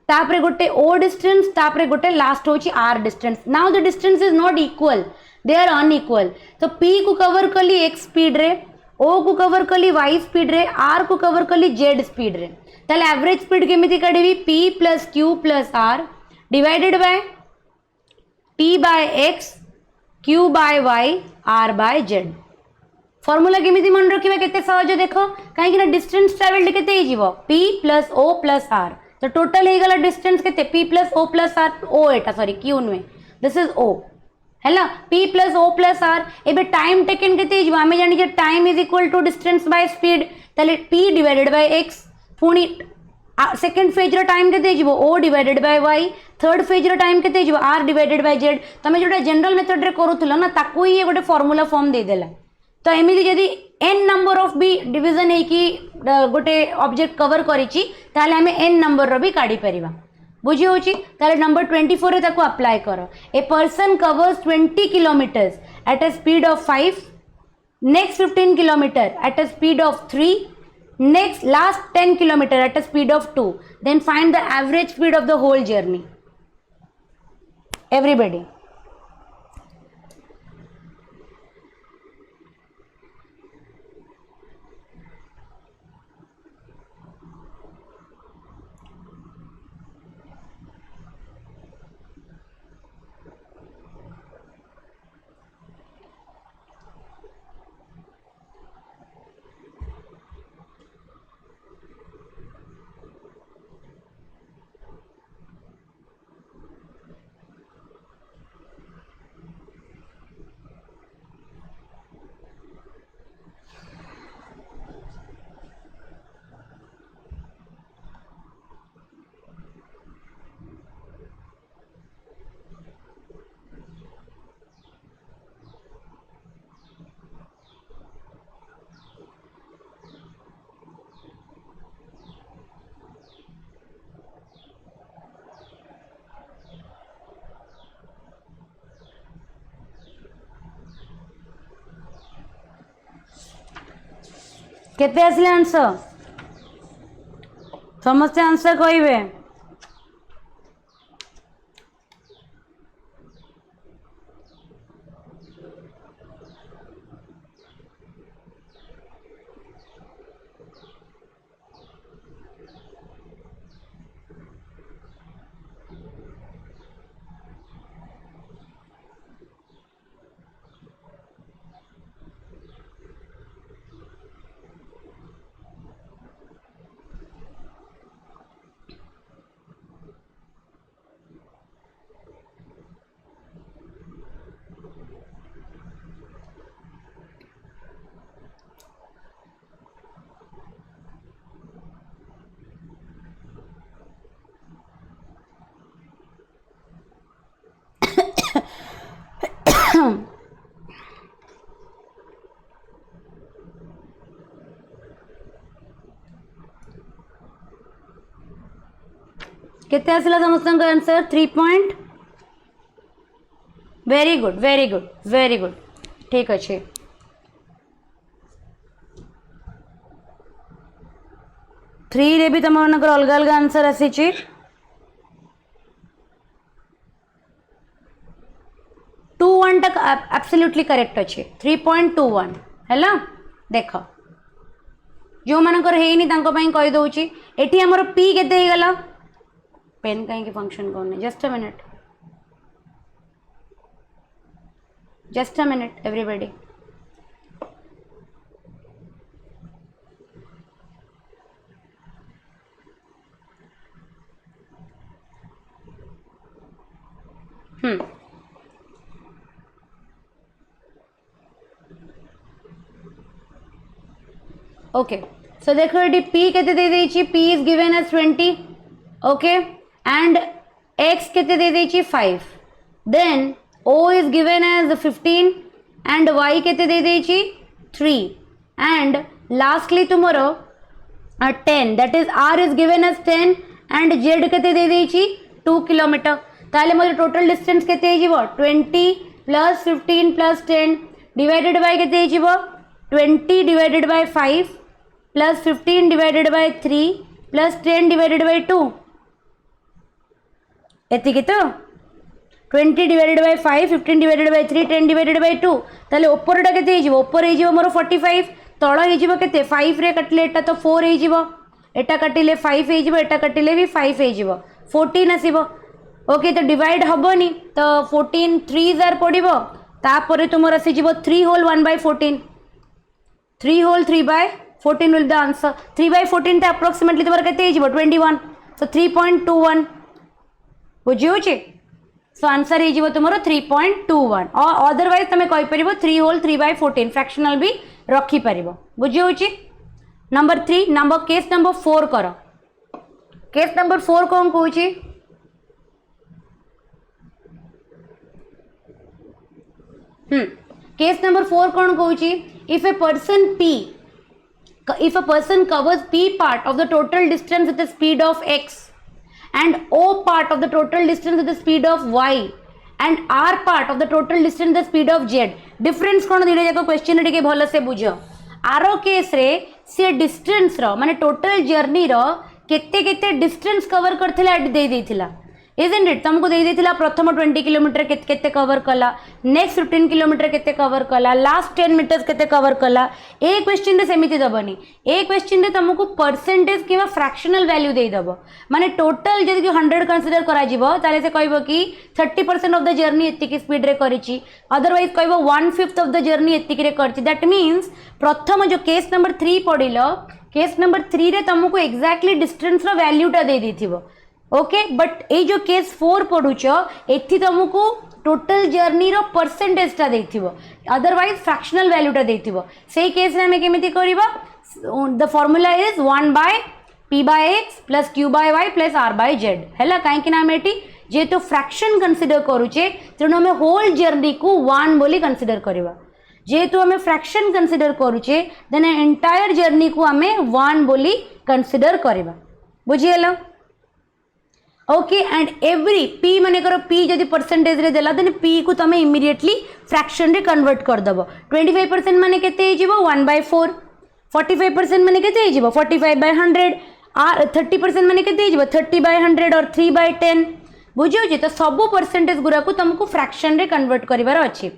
तापरे गोटे o डिस्टेंस तापरे गोटे लास्ट होची r distance now the distance is not equal they are unequal तो p को कवर कली x स्पीड रे o को कवर कली y स्पीड रे r को कवर कली z स्पीड रे ताले एवरेज स्पीड केमिति काढिबी p + q + r divided by p by x q by y r by z formula केमिति मन रखिबा केते सहज देखो काहे कि डिस्टेंस ट्रैवल्ड केते हे जीवो p + o + r तो टोटल हे गला डिस्टेंस केते p + o + r o एटा सॉरी q नुए दिस इज o हैला p + o + r एबे टाइम टेकन केते हे जीवो हमें जानि जे time is equal to distance by speed ताले p डिवाइडेड बाय x पुनी सेकंड फेज रो टाइम केते हे जीवो o divided by y third phase रो टाइम केते हे जीवो r डिवाइडेड बाय z तमे जोटा जनरल मेथड रे करूथलो ना ताको ही गोटे फार्मूला फॉर्म दे देला तो एमती जदि n नंबर ऑफ भी डिवीजन है कि गोटे ऑब्जेक्ट कवर करिछि ताले हमें n नंबर रो भी काढी परिबा बुझी होछि ताले नंबर 24 रे ताको अप्लाई करो a person covers 20 kilometres at a speed of 5 next 15 kilometre at a speed of 3 next last 10 kilometre at a speed of 2 then find the average speed of the whole journey everybody केते आसले answer समस्या answer कहबे केते आसला समस्त answer 3 point very good very good very good ठीक अच्छे 3 रे भी तुम अलग अलग आंसर आसी 2-1 तक एब्सोल्युटली करेक्ट अच्छे 3.21 है देख जो मानकर हेनी कही दौची एटी आमर पी केते गला पेन कहीं फंक्शन करने just a minute everybody okay so देखो ये p केते दे देची p is given as 20 okay and x केते दे देची 5 then o is given as 15 and y केते दे देची 3 एंड लास्टली तुमरो 10 that is r is given as 10 and z केते दे देची 2 किलोमीटर ताले मोर टोटल डिस्टेंस केते जीवो 20 प्लस 15 प्लस 10 डिवाइडेड बाय केते जीवो 20 divided by 5 plus 15 divided by 3 plus 10 divided by 2 एतिकी तो 20 divided by 5 15 divided by 3 10 divided by 2 ताले ऊपरटा केते हे जीवो ऊपर हे जीवो मोर 45 तळ हे जीवो केते 5 रे कटले एटा तो 4 हे जीवो एटा कटिले 5 हे जीवो एटा कटिले भी 5 हे जीवो 14 आसीबो ओके तो डिवाइड हबोनी तो 14 3 जार पड़िबो तापरे तुमर आसी जीवो 3 whole 1 by 14 3 whole 3 by 14 will the answer 3 by 14 ते अप्रोक्सीमेटली तुमर केते हे जीवो 21 तो 3.21 बुझी होची सो आंसर हे जीवो तुमरो 3.21 और अदरवाइज तमे कहि परिबो 3 होल 3 बाय 14 फ्रैक्शनल भी रखी परिबो बुझी होची नंबर 3 नंबर केस नंबर 4 करो केस नंबर 4 कोन कहूची केस नंबर 4 कौन कहूची if a person covers p part of the total distance with the speed of x and o part of the total distance with the speed of y and r part of the total distance with the speed of z difference कौन दिले जाको question टिके भलो से बुझो आरो case रे से डिस्टेंस रो माने टोटल जर्नी रो केते केते डिस्टेंस कवर करथिला दे देथिला इजंट इट तुमको दे देथिला प्रथम 20 किलोमीटर केते कवर कला नेक्स्ट 15 किलोमीटर केते कवर कला लास्ट 10 मीटर्स केते कवर कला ए क्वेश्चन रे सेमिति दबनी ए क्वेश्चन रे तुमको परसेंटेज किबा फ्रैक्शनल वैल्यू दे दबो माने टोटल जदि 100 कंसीडर करा जिवो ताले से कहबो कि 30% ऑफ द जर्नी एतिकी स्पीड रे करिछि अदरवाइज कहबो 1/5 ऑफ द जर्नी एतिकी रे करछि दैट मींस प्रथम जो केस नंबर 3 पडिलो केस नंबर 3 रे तुमको एग्जैक्टली डिस्टेंस रो वैल्यूटा दे देथिबो ओके बट ये जो केस 4 पढ़ुच एथि तुमको टोटल जर्नी रो परसेंटेज टा देथिबो अदरवाइज फ्रैक्शनल वैल्यूटा देथिबो सेही केस रे हमें केमिति करबा the formula is 1 by p by x plus q by y plus r by z हैला काहे कि ना हम एटी जे तो फ्रैक्शन कंसीडर करूचे तेणु हमें होल जर्नी को 1 बोली कंसीडर करबा जेहेतु हमें फ्रैक्शन कंसीडर करूचे देन एंटायर जर्नी को हमें 1 बोली कंसीडर करबा बुझियलो ओके एंड एवरी p माने करो p जदि परसेंटेज रे देला देन p को तमे इमीडिएटली फ्रैक्शन रे कन्वर्ट कर दबो 25% माने केते हे जीवो 1/4 45% माने केते हे जीवो 45/100 और 30% माने केते हे जीवो 30/100 और 3/10 बुझियो जे तो सब परसेंटेज गुरा को तुमको फ्रैक्शन रे कन्वर्ट करिवार अछि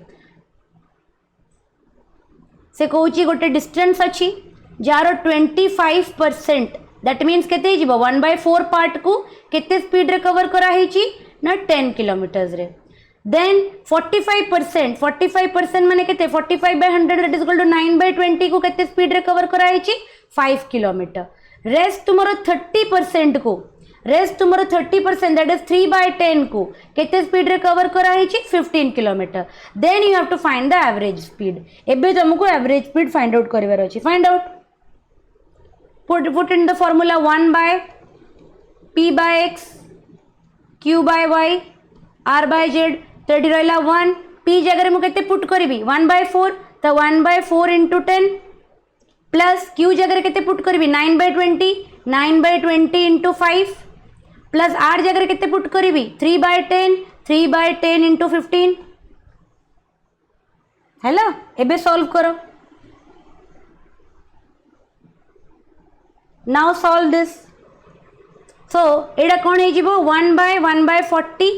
से कहूची गोटे डिस्टेंस अछि जार 25% दैट मीन्स केते जीवो 1/4 पार्ट को केते स्पीड रे कवर करा हेची ना 10 किलोमीटर्स रे देन 45% माने केते 45/100 दैट इज इक्वल टू 9/20 को केते स्पीड रे कवर करा हेची 5 किलोमीटर रेस्ट तुमरो 30% को रेस्ट तुमरो 30% दैट इज 3/10 को केते स्पीड रे कवर करा हेची 15 किलोमीटर then you have to find the average speed एबे तुमको एवरेज स्पीड फाइंड आउट करिवार अछि find out put in the formula 1 by p by x q by y r by z तो ये रहा 1 p जगह मु केते पुट करबी 1/4 तो 1/4 into 10 प्लस q जगह केते पुट करबी 9/20 9/20 into 5 प्लस 8 जगह केते पुट करी 3/10 3/10 इंटू 15 है एबे सॉल्व करो नाउ सॉल्व दिस सो एटा कौन हो 1/1/40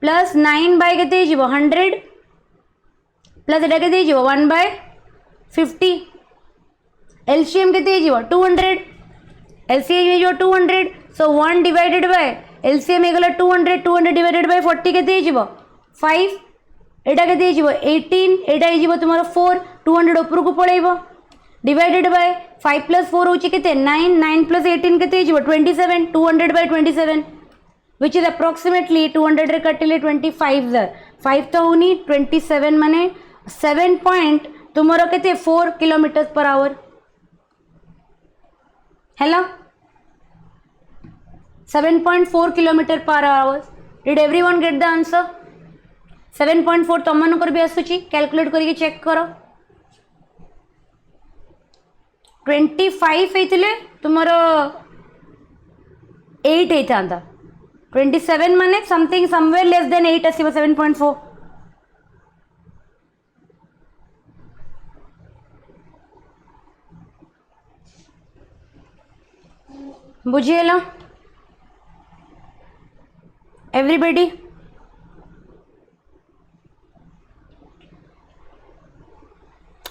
प्लस 9/100 प्लस एटा के 1/50 एलसीएम के 200 एलसीएम हो 200 सो 1 डिवाइडेड बाय एलसीएम हो 200 200 डिवाइडेड बाय 40 के 5 एटा के 18 एटा हो तुम 4 200 ऊपर को पड़ेब डिवाइडेड बाय 5 प्लस 4 हो 9 9 प्लस 18 के 27 200 बाय 27 विच इज अप्रोक्सीमेटली 200 रे कटिले 25 5 तो होनी 27 माने 7 पॉइंट तुमर के 4 किलोमीटर पर आवर है 7.4 kilometre per our did everyone get the answer 7.4 तुम मनकर भी आसूची कैलकुलेट करके चेक करो 25 होते तुमर 8 होता 27 माने समथिंग समवेयर लेस देन 8 आसो 7.4 बुझीगल everybody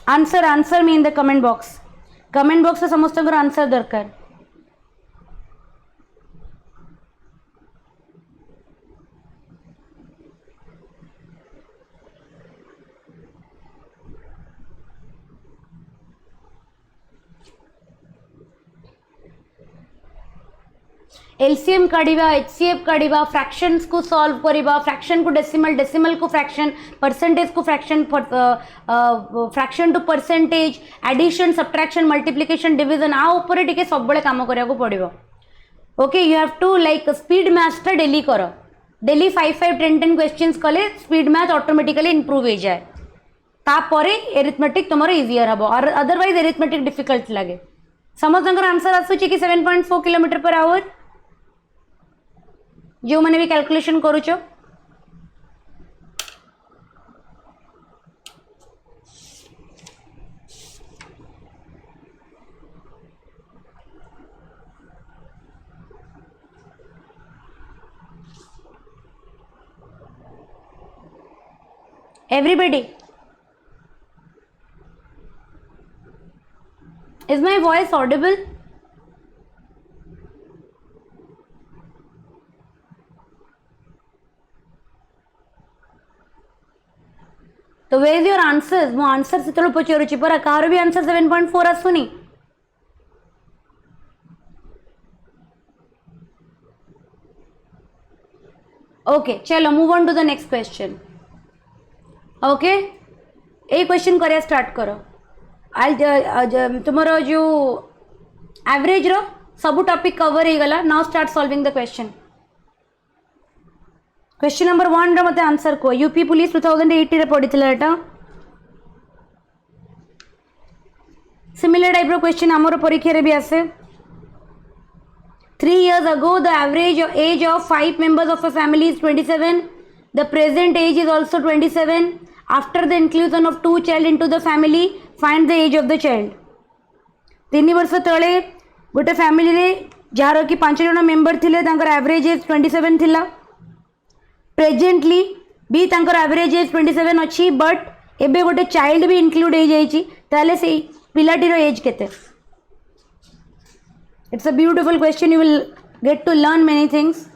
answer answer me in the comment box समस्त आंसर दरकार एलसीएम काढ़ा एचसीएफ काढ़ा फ्रैक्शंस को सॉल्व करवा फ्रैक्शन को डेसिमल डेसिमल को फ्रैक्शन परसेंटेज को fraction fraction to percentage addition subtraction multiplication division आ ऊपर टिके सब बड़े काम करिया पड़ो okay you have to like speed maths टा डेली कर डेली 5-5-10-10 क्वेश्चंस कले स्पीड मैथ ऑटोमेटिकली इंप्रूव हो जाए तापरे एरिथमेटिक तुम इजियर हम और अदरवाइज एरिथमेटिक डिफिकल्ट लगे समस्त आंसर आसूची कि 7.4 किलोमीटर पर आवर जो मैंने भी कैलकुलेशन करूच everybody is my voice audible तो वे इज योर आंसर्स मो आंसर से पचारूची पर कार भी आंसर 7.4 आसुनी ओके चलो move on to the next question okay ए क्वेश्चन करिया स्टार्ट करो तुम जो एवरेज रो सब टॉपिक कवर हो गला now start solving the question question number 1 रो मते आंसर को यूपी पुलिस 2008 रे पढ़िथिला एटा सिमिलर टाइप रो क्वेश्चन हमर परीक्षा रे भी आसे 3 years ago the average age of 5 members of a family is 27 the present age is also 27 after the inclusion of 2 child into the family find the age of the child 3 वर्ष तळे गोटे family रे jar कि 5 जन member थिले तांकर average age 27 थिला presently भी तांकर एवरेज एज 27 अच्छी बट एबे गोटे चाइल्ड भी इंक्लूड हो जाइए ताले से पिलाटीर एज केते it's a beautiful question you will get to learn many things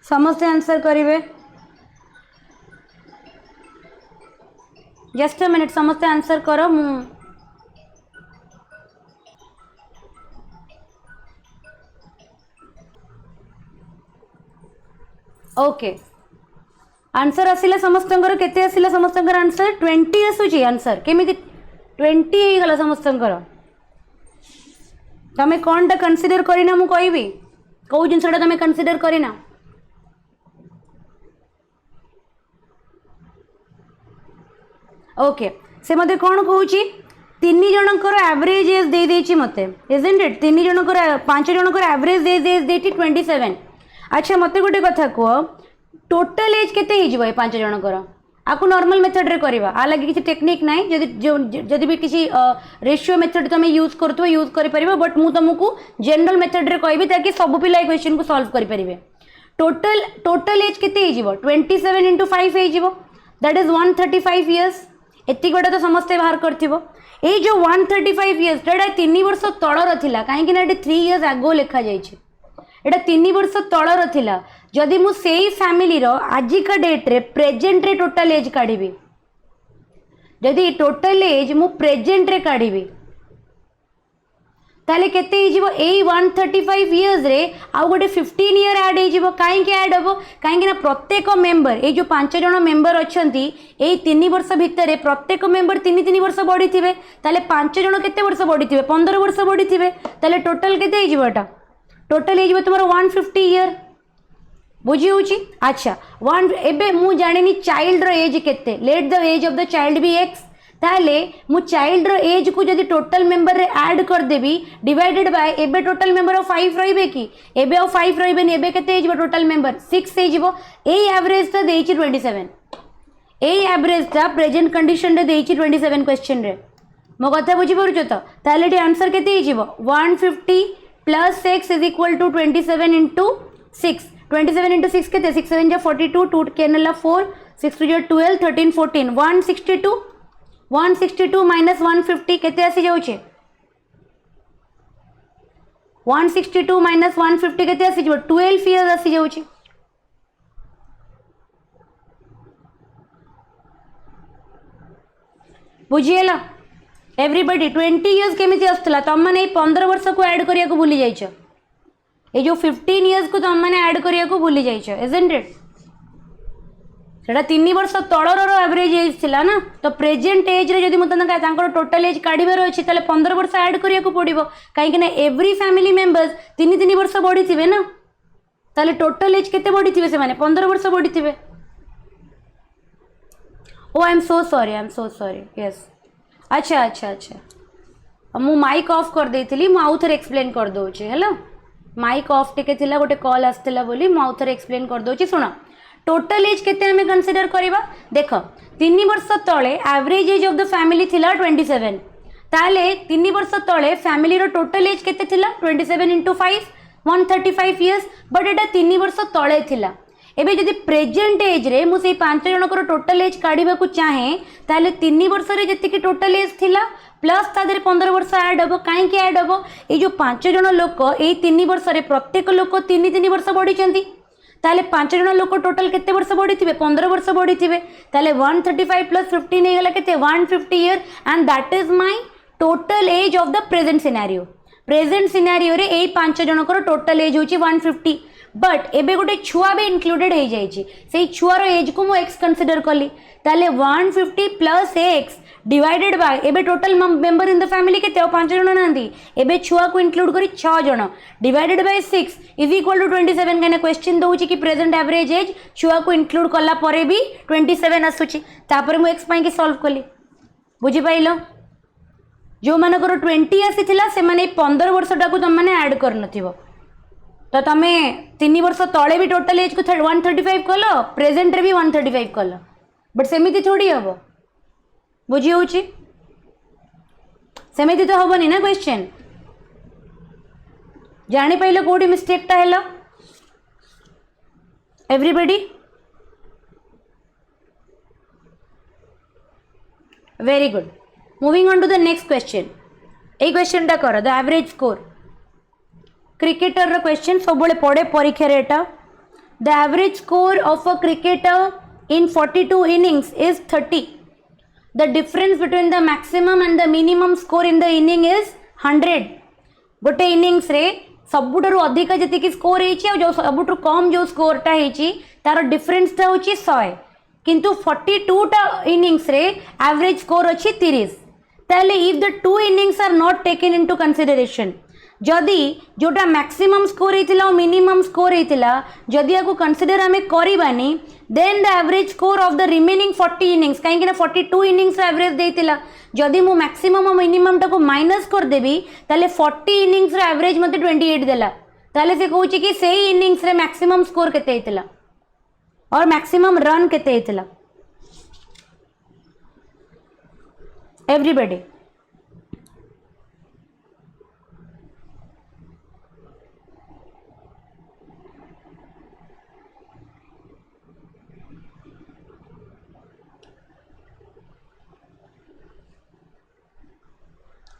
समस्ते आंसर करेंगे जस्ट अ मिनिट समस्ते आंसर करो ओके आंसर आसिला समस्तंकर केते आसिला समस्तंकर आंसर 20 आसुची आंसर केमिति 20 हे गला समस्तंकर तमें कौन टा कंसीडर करना मु कहबी कौ जिनसा तुम कंसीडर करना ओके से मते कौन कहूँ तीन जनकर एवरेज एज दे देछि मते इजंट इट तीन जनकर पांच जनकर एवरेज एज देठी 27 अच्छा मते गोटे कथा कह टोटल एज केते हो जाए पांच जनकर आपको नॉर्मल मेथड रे करवा आ लगे किसी टेक्निक ना जदि भी किसी रेशियो मेथड तुम यूज कर यूज कर बट मु तुमको जनरल मेथड रे कहबी ताकि सब पिला क्वेश्चन को सॉल्व कर पारिबे टोटल एज केते हो 27 × 5 हो दैट इज 135 इयर्स एति गोटे तो समस्ते बाहर करथिबो ए जो 135 इयर्स टेडा 3 वर्ष तळर थिला काहे कि ना 3 इयर्स आगो लेखा जायछि एटा 3 वर्ष तळर थिला जदि मु सेही फैमिली रो आजिका डेट रे प्रेजेंट रे टोटल एज काढिबी जदि टोटल एज मु प्रेजेंट रे काढिबी ताले केते हिजिबो ए 135 इयर्स रे आउ गोटे 15 इयर ऐड हिजिबो काहे कि ऐड हबो काहे कि ना प्रत्येक मेंबर ए जो पांच जण मेंबर अछंती ए 3 वर्ष भितर प्रत्येक मेंबर 3 वर्ष बढ़ी थिबे ताले पांच जण केते वर्ष बढ़ी थिबे 15 वर्ष बढ़ी थिबे ताले टोटल केते हिजिबो एटा टोटल हिजिबो तुमरो 150 इयर बुझी होची अच्छा वन एबे मु जानिनी चाइल्ड रो एज केते let the age of the child be x ताले मु चाइल्ड रो एज को जदि टोटल मेंबर रे ऐड कर देबी डिवाइडेड बाय एबे टोटल मेंबर ऑफ 5 रहिबे कि एबे ऑफ 5 रहिबे ने एबे केते हिजबो टोटल मेंबर 6 हिजबो ए एवरेज ता देइछि 27 ए एवरेज ता प्रेजेंट कंडीशन रे देइछि 27 क्वेश्चन रे मो कथा बुझी परुछ तो ताले टी आंसर केते हिजबो 150 plus x is equal to 27 × 6 27 × 6 केते 6 7 42 2 केनला 4 6 2 12 13 14 162 माइनस 150 केते आसी जाउछे 162 माइनस 150 केते आसी जाउ 12 इयर्स आसी जाउछे बुझिएला एवरीबॉडी 20 इयर्स केमिति आस्तला तम माने 15 वर्ष को ऐड करिया को भूली जाइछ ए जो 15 इयर्स को तम माने ऐड करिया को भूली जाइछ इजंट इट सेटा 3 वर्ष तळर एवरेज एज थिला ना तो प्रेजेंट एज रे जदि मत तांकर टोटल एज काढिबार अछि ताले 15 वर्ष ऐड करिया को पड़िबो काहे कि ना एवरी फैमिली मेंबर्स 3 वर्ष बढ़ी थिबे ना ताले टोटल एज केते बढ़ी थिबे से माने 15 वर्ष बढ़ी थिबे oh I am so sorry yes अच्छा अच्छा अच्छा मु माइक ऑफ कर देथिली मु आउ थरे एक्सप्लेन कर दोछि हेलो माइक ऑफ टिके थिला गोटे कॉल आस्थिला बोली मु आउ थरे एक्सप्लेन कर दोछि सुनो टोटल एज केते हमें कंसीडर करबा देख 3 वर्ष तळे average age of the family थिला 27 ताले 3 वर्ष तळे फैमिली रो टोटल एज केते थिला 27 × 5 135 इयर्स बट एटा 3 वर्ष तळे थिला एबे जदि प्रेजेंट एज रे मु सेई पांच जनकर टोटल एज काढिबा को चाहे ताले 3 वर्ष रे जति कि टोटल एज थिला प्लस तादरे 15 वर्ष ऐड हबो काहे कि ऐड हबो ए जो पांच जण लोक ए 3 वर्ष रे प्रत्येक लोक 3 वर्ष बढ़ी चंती ताले पांच जण लोक टोटल केते वर्ष बढ़ी थिबे 15 वर्ष बढ़ी थिबे ताले 135 प्लस 15 ने गला केते 150 year and that is my total age of the present scenario रे ए पांच जनकर टोटल एज होची 150 बट एबे गोटे छुआ भी इंक्लूडेड हो जाइए से छुआर एज को मुझे एक्स कंसीडर कली ताले 150 प्लस एक्स डिवाइडेड बाय एबे total member in the family के 5 जन ना एबे छुआ को इंक्लूड करी 6 जन divided by 6 is equal to 27 कहना क्वेश्चन दउची कि प्रेजेंट एवरेज एज छुआ को इंक्लूड कला परे भी 27 आसुची तापर मु एक्स पाई के सॉल्व कली बुझी पाइलो जो मानकर 20 आसीथिला से माने 15 वर्षटा को तुम माने ऐड कर नथिबो तो तमे 3 वर्ष तले भी टोटल एज को 135 कल प्रेजेंट रे भी 135 कल बट सेमिति थोड़ी हम बुझी होची सेमिति तो हबनी ना क्वेश्चन जानी पाइलो कोडी मिस्टेक ता hello everybody very good moving on to the next question ए क्वेश्चन टा करो द एवरेज स्कोर क्रिकेटर रो क्वेश्चन सब बड़े पड़े परीक्षा रे एटा the average score of a cricketer in 42 innings is 30 the difference between the maximum and the minimum score in the inning is 100 गोटे इनिंग्स रे सबुठारु अधिक जति स्कोर होइछि और जो सबुठु कम जो स्कोर टा होइछि तार डिफरेंस टा होइछि 100 किंतु 42 टा इनिंग्स रे एवरेज स्कोर अछि 30 ताले if the two innings are not taken into consideration जदि जोटा मैक्सिमम स्कोर होता मिनिमम स्कोर होता जदि या कंसीडर आम करानी then the average score of the remaining 40 innings कहीं 42 इनिंग्स एवरेज देता जदि मु मैक्सिमम मिनिमम टाको माइनस करदेवी ताले 40 इनिंग्स एवरेज मते 28 देला ताले से कहूँ कि सही इनिंग्स रे मैक्सिमम स्कोर केते होता और मैक्सिमम रन केते होता everybody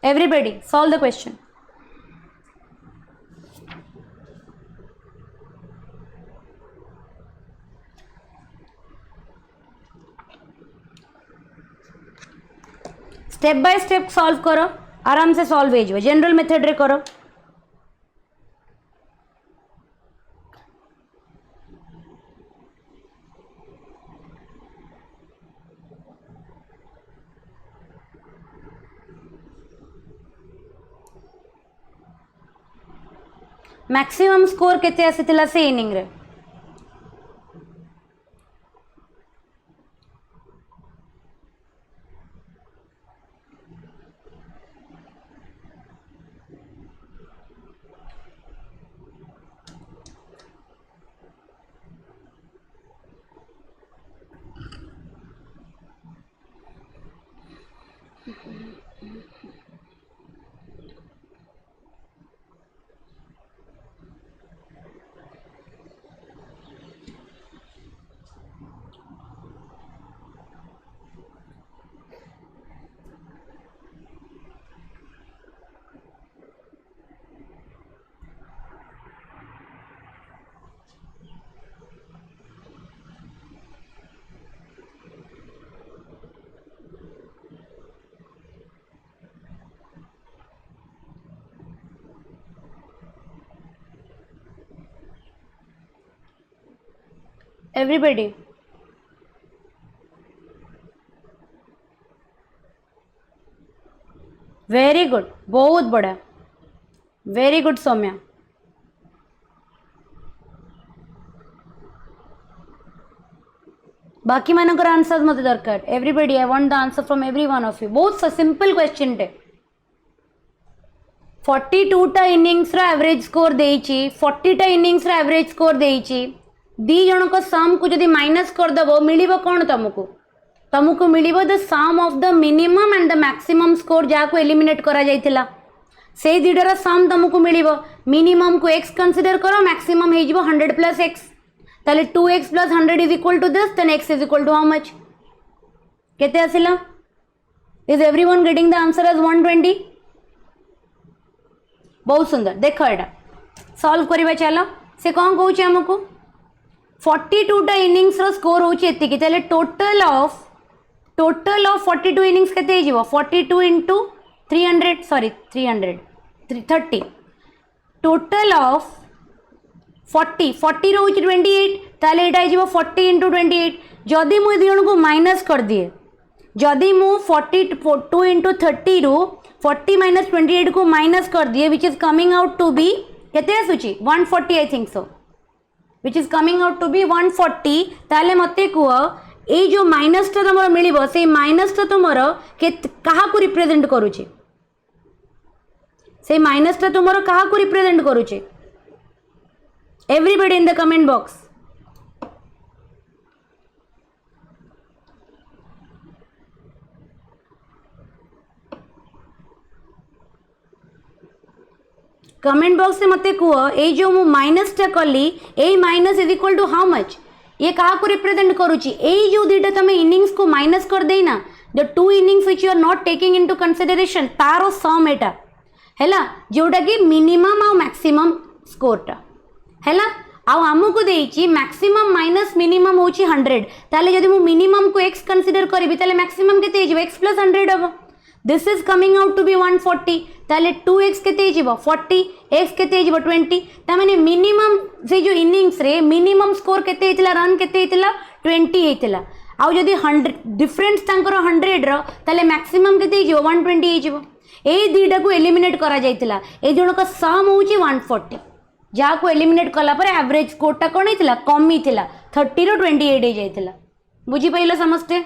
Everybody, solve the question. Step by step solve करो आराम से सॉल्व हो जनरल मेथड रे करो मैक्सिमम स्कोर केते आसीतिला से इनिंग रे एवरीबॉडी वेरी गुड बहुत बढ़िया वेरी गुड सौम्या बाकी मानकर आंसर मत दरकार everybody I want the answer from every one of you बहुत सिंपल क्वेश्चन टे 42 टा इनिंग्स रा एवरेज स्कोर देइची 40 टा इनिंग्स रा एवरेज स्कोर देइची दी जन को सम को जदि माइनस कर दबो मिलिबो कोन तुमको मिलिबो the sum of the minimum and the maximum score जा को एलिमिनेट करा जाइतिला से दीडर सम तुमको मिलिबो मिनिमम को x कंसीडर करो मैक्सिमम हे जिवो 100 प्लस x ताले 2x plus 100 is equal to this then x is equal to how much केते आसिला is everyone getting the answer as 120 बहुत सुंदर देखो एटा सॉल्व करिबा चलो से कोन कहूची हमको 42 टा इनिंग्स रो स्कोर होची एति कि ताले टोटल ऑफ 42 इनिंग्स केते हिजिवो 42 इंटू 300 सॉरी 330 टोटल ऑफ 40 रो होची 28 ताले एटा हिजिवो 40 इंटू 28 जदि मु दियन को माइनस कर दिए जदि मु 42 इंटू 30 रो 40 माइनस 28 को माइनस कर दिए which is coming out to be केते आसुची 140 I think so which is coming out to be 140 ताले मते कुह ए जो माइनस टा तुम मिल से माइनस टा तुम क्या रिप्रेजेंट करुचे से माइनस टा तुम क्या रिप्रेजेंट करुचे everybody in the comment box comment box से मते कुह ए जो मु माइनस टा कली ए minus is equal to how much ये क्या रिप्रेजेंट करुच्ची यही जो दुईटा तुम इनिंग्स को माइनस कर देना the two innings which you are not taking into consideration तार सम एटा हैला जोटा कि मिनिमम आ मैक्सिमम स्कोरटा हैला आउ आमको देइची मैक्सिमम माइनस मिनिमम होची 100 ताले जदि मु मिनिमम को x कंसीडर करिबी ताले मैक्सिमम केते हिजबो x + 100 हबो this is coming out to be 140 ताले 2x केते हिजबो 40 x केते हिजबो 20 ता माने मिनिमम से जो इनिंग्स रे मिनिमम स्कोर केते हितला रन केते हितला 20 हितला आउ जदि 100 डिफरेंस तांकर 100 रो ताले मैक्सिमम केते हिजबो 120 हिजबो ए दुईटा को एलिमिनेट करा जाइतिला ए जनक सम होची 140 जहाँ को एलिमिनेट कला पर एवरेज स्कोरटा कौन होता कमी थिला 30 ରୁ 28 हो जाइतिला बुझी पाइला समस्ते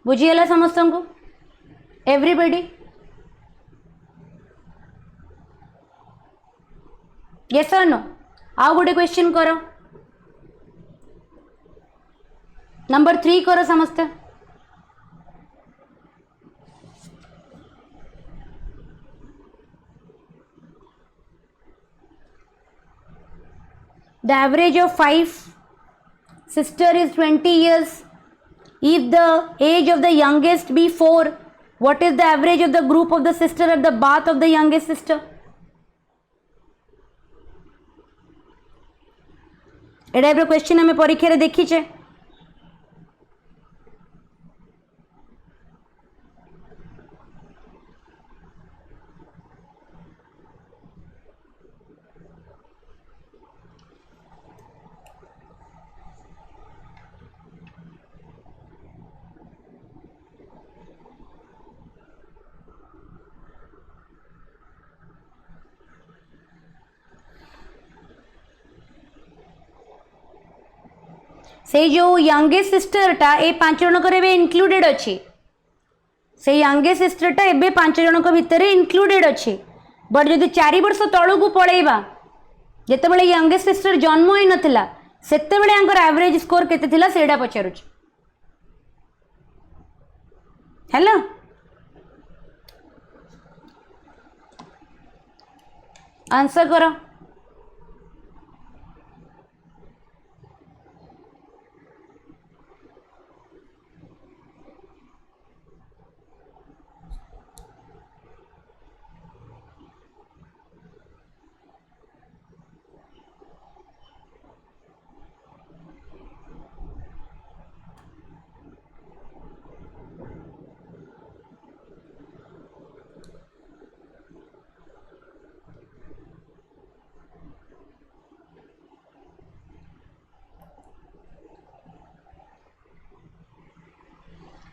बुझीगला समस्त को एवरीबॉडी यस और नो आउ गोटे क्वेश्चन करो नंबर 3 करो समस्ते The average of 5 sister is 20 years. If the age of the youngest be 4, what is the average of the group of the sister at the birth of the youngest sister? A type question हमें परीक्षा रे देखीचे से जो youngest सिस्टरटा ए 5 जनक included अच्छी से youngest सिस्टरटा ए 5 जनक भितर included अच्छी but जदि 4 वर्ष तलू को पड़ेबा जिते बड़े यंगेस्ट सिस्टर जन्म ही नथिला सेते बड़े आंकर एवरेज स्कोर केते थिला सेडा पचारुछ हेलो आंसर करो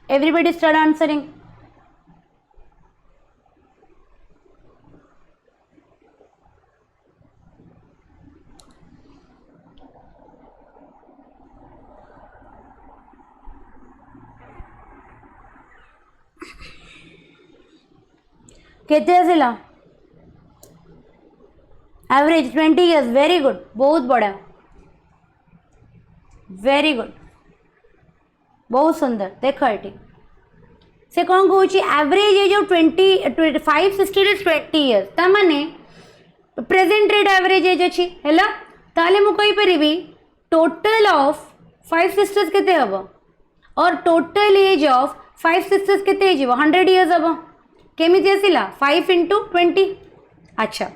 everybody start answering केते आसिला एवरेज 20 years वेरी गुड बहुत बड़ा वेरी गुड बहुत सुंदर देख ये से कौन कौन average age of 25 sister is 20 years ता माने प्रेजेंट रेट एवरेज एज अच्छी है ताले मु कहि परिबी टोटल ऑफ 5 सिस्टर्स केते हबो और टोटल एज ऑफ 5 सिस्टर्स केते हे जीवो 100 years हबो केमिति आसिला 5 into 20 अच्छा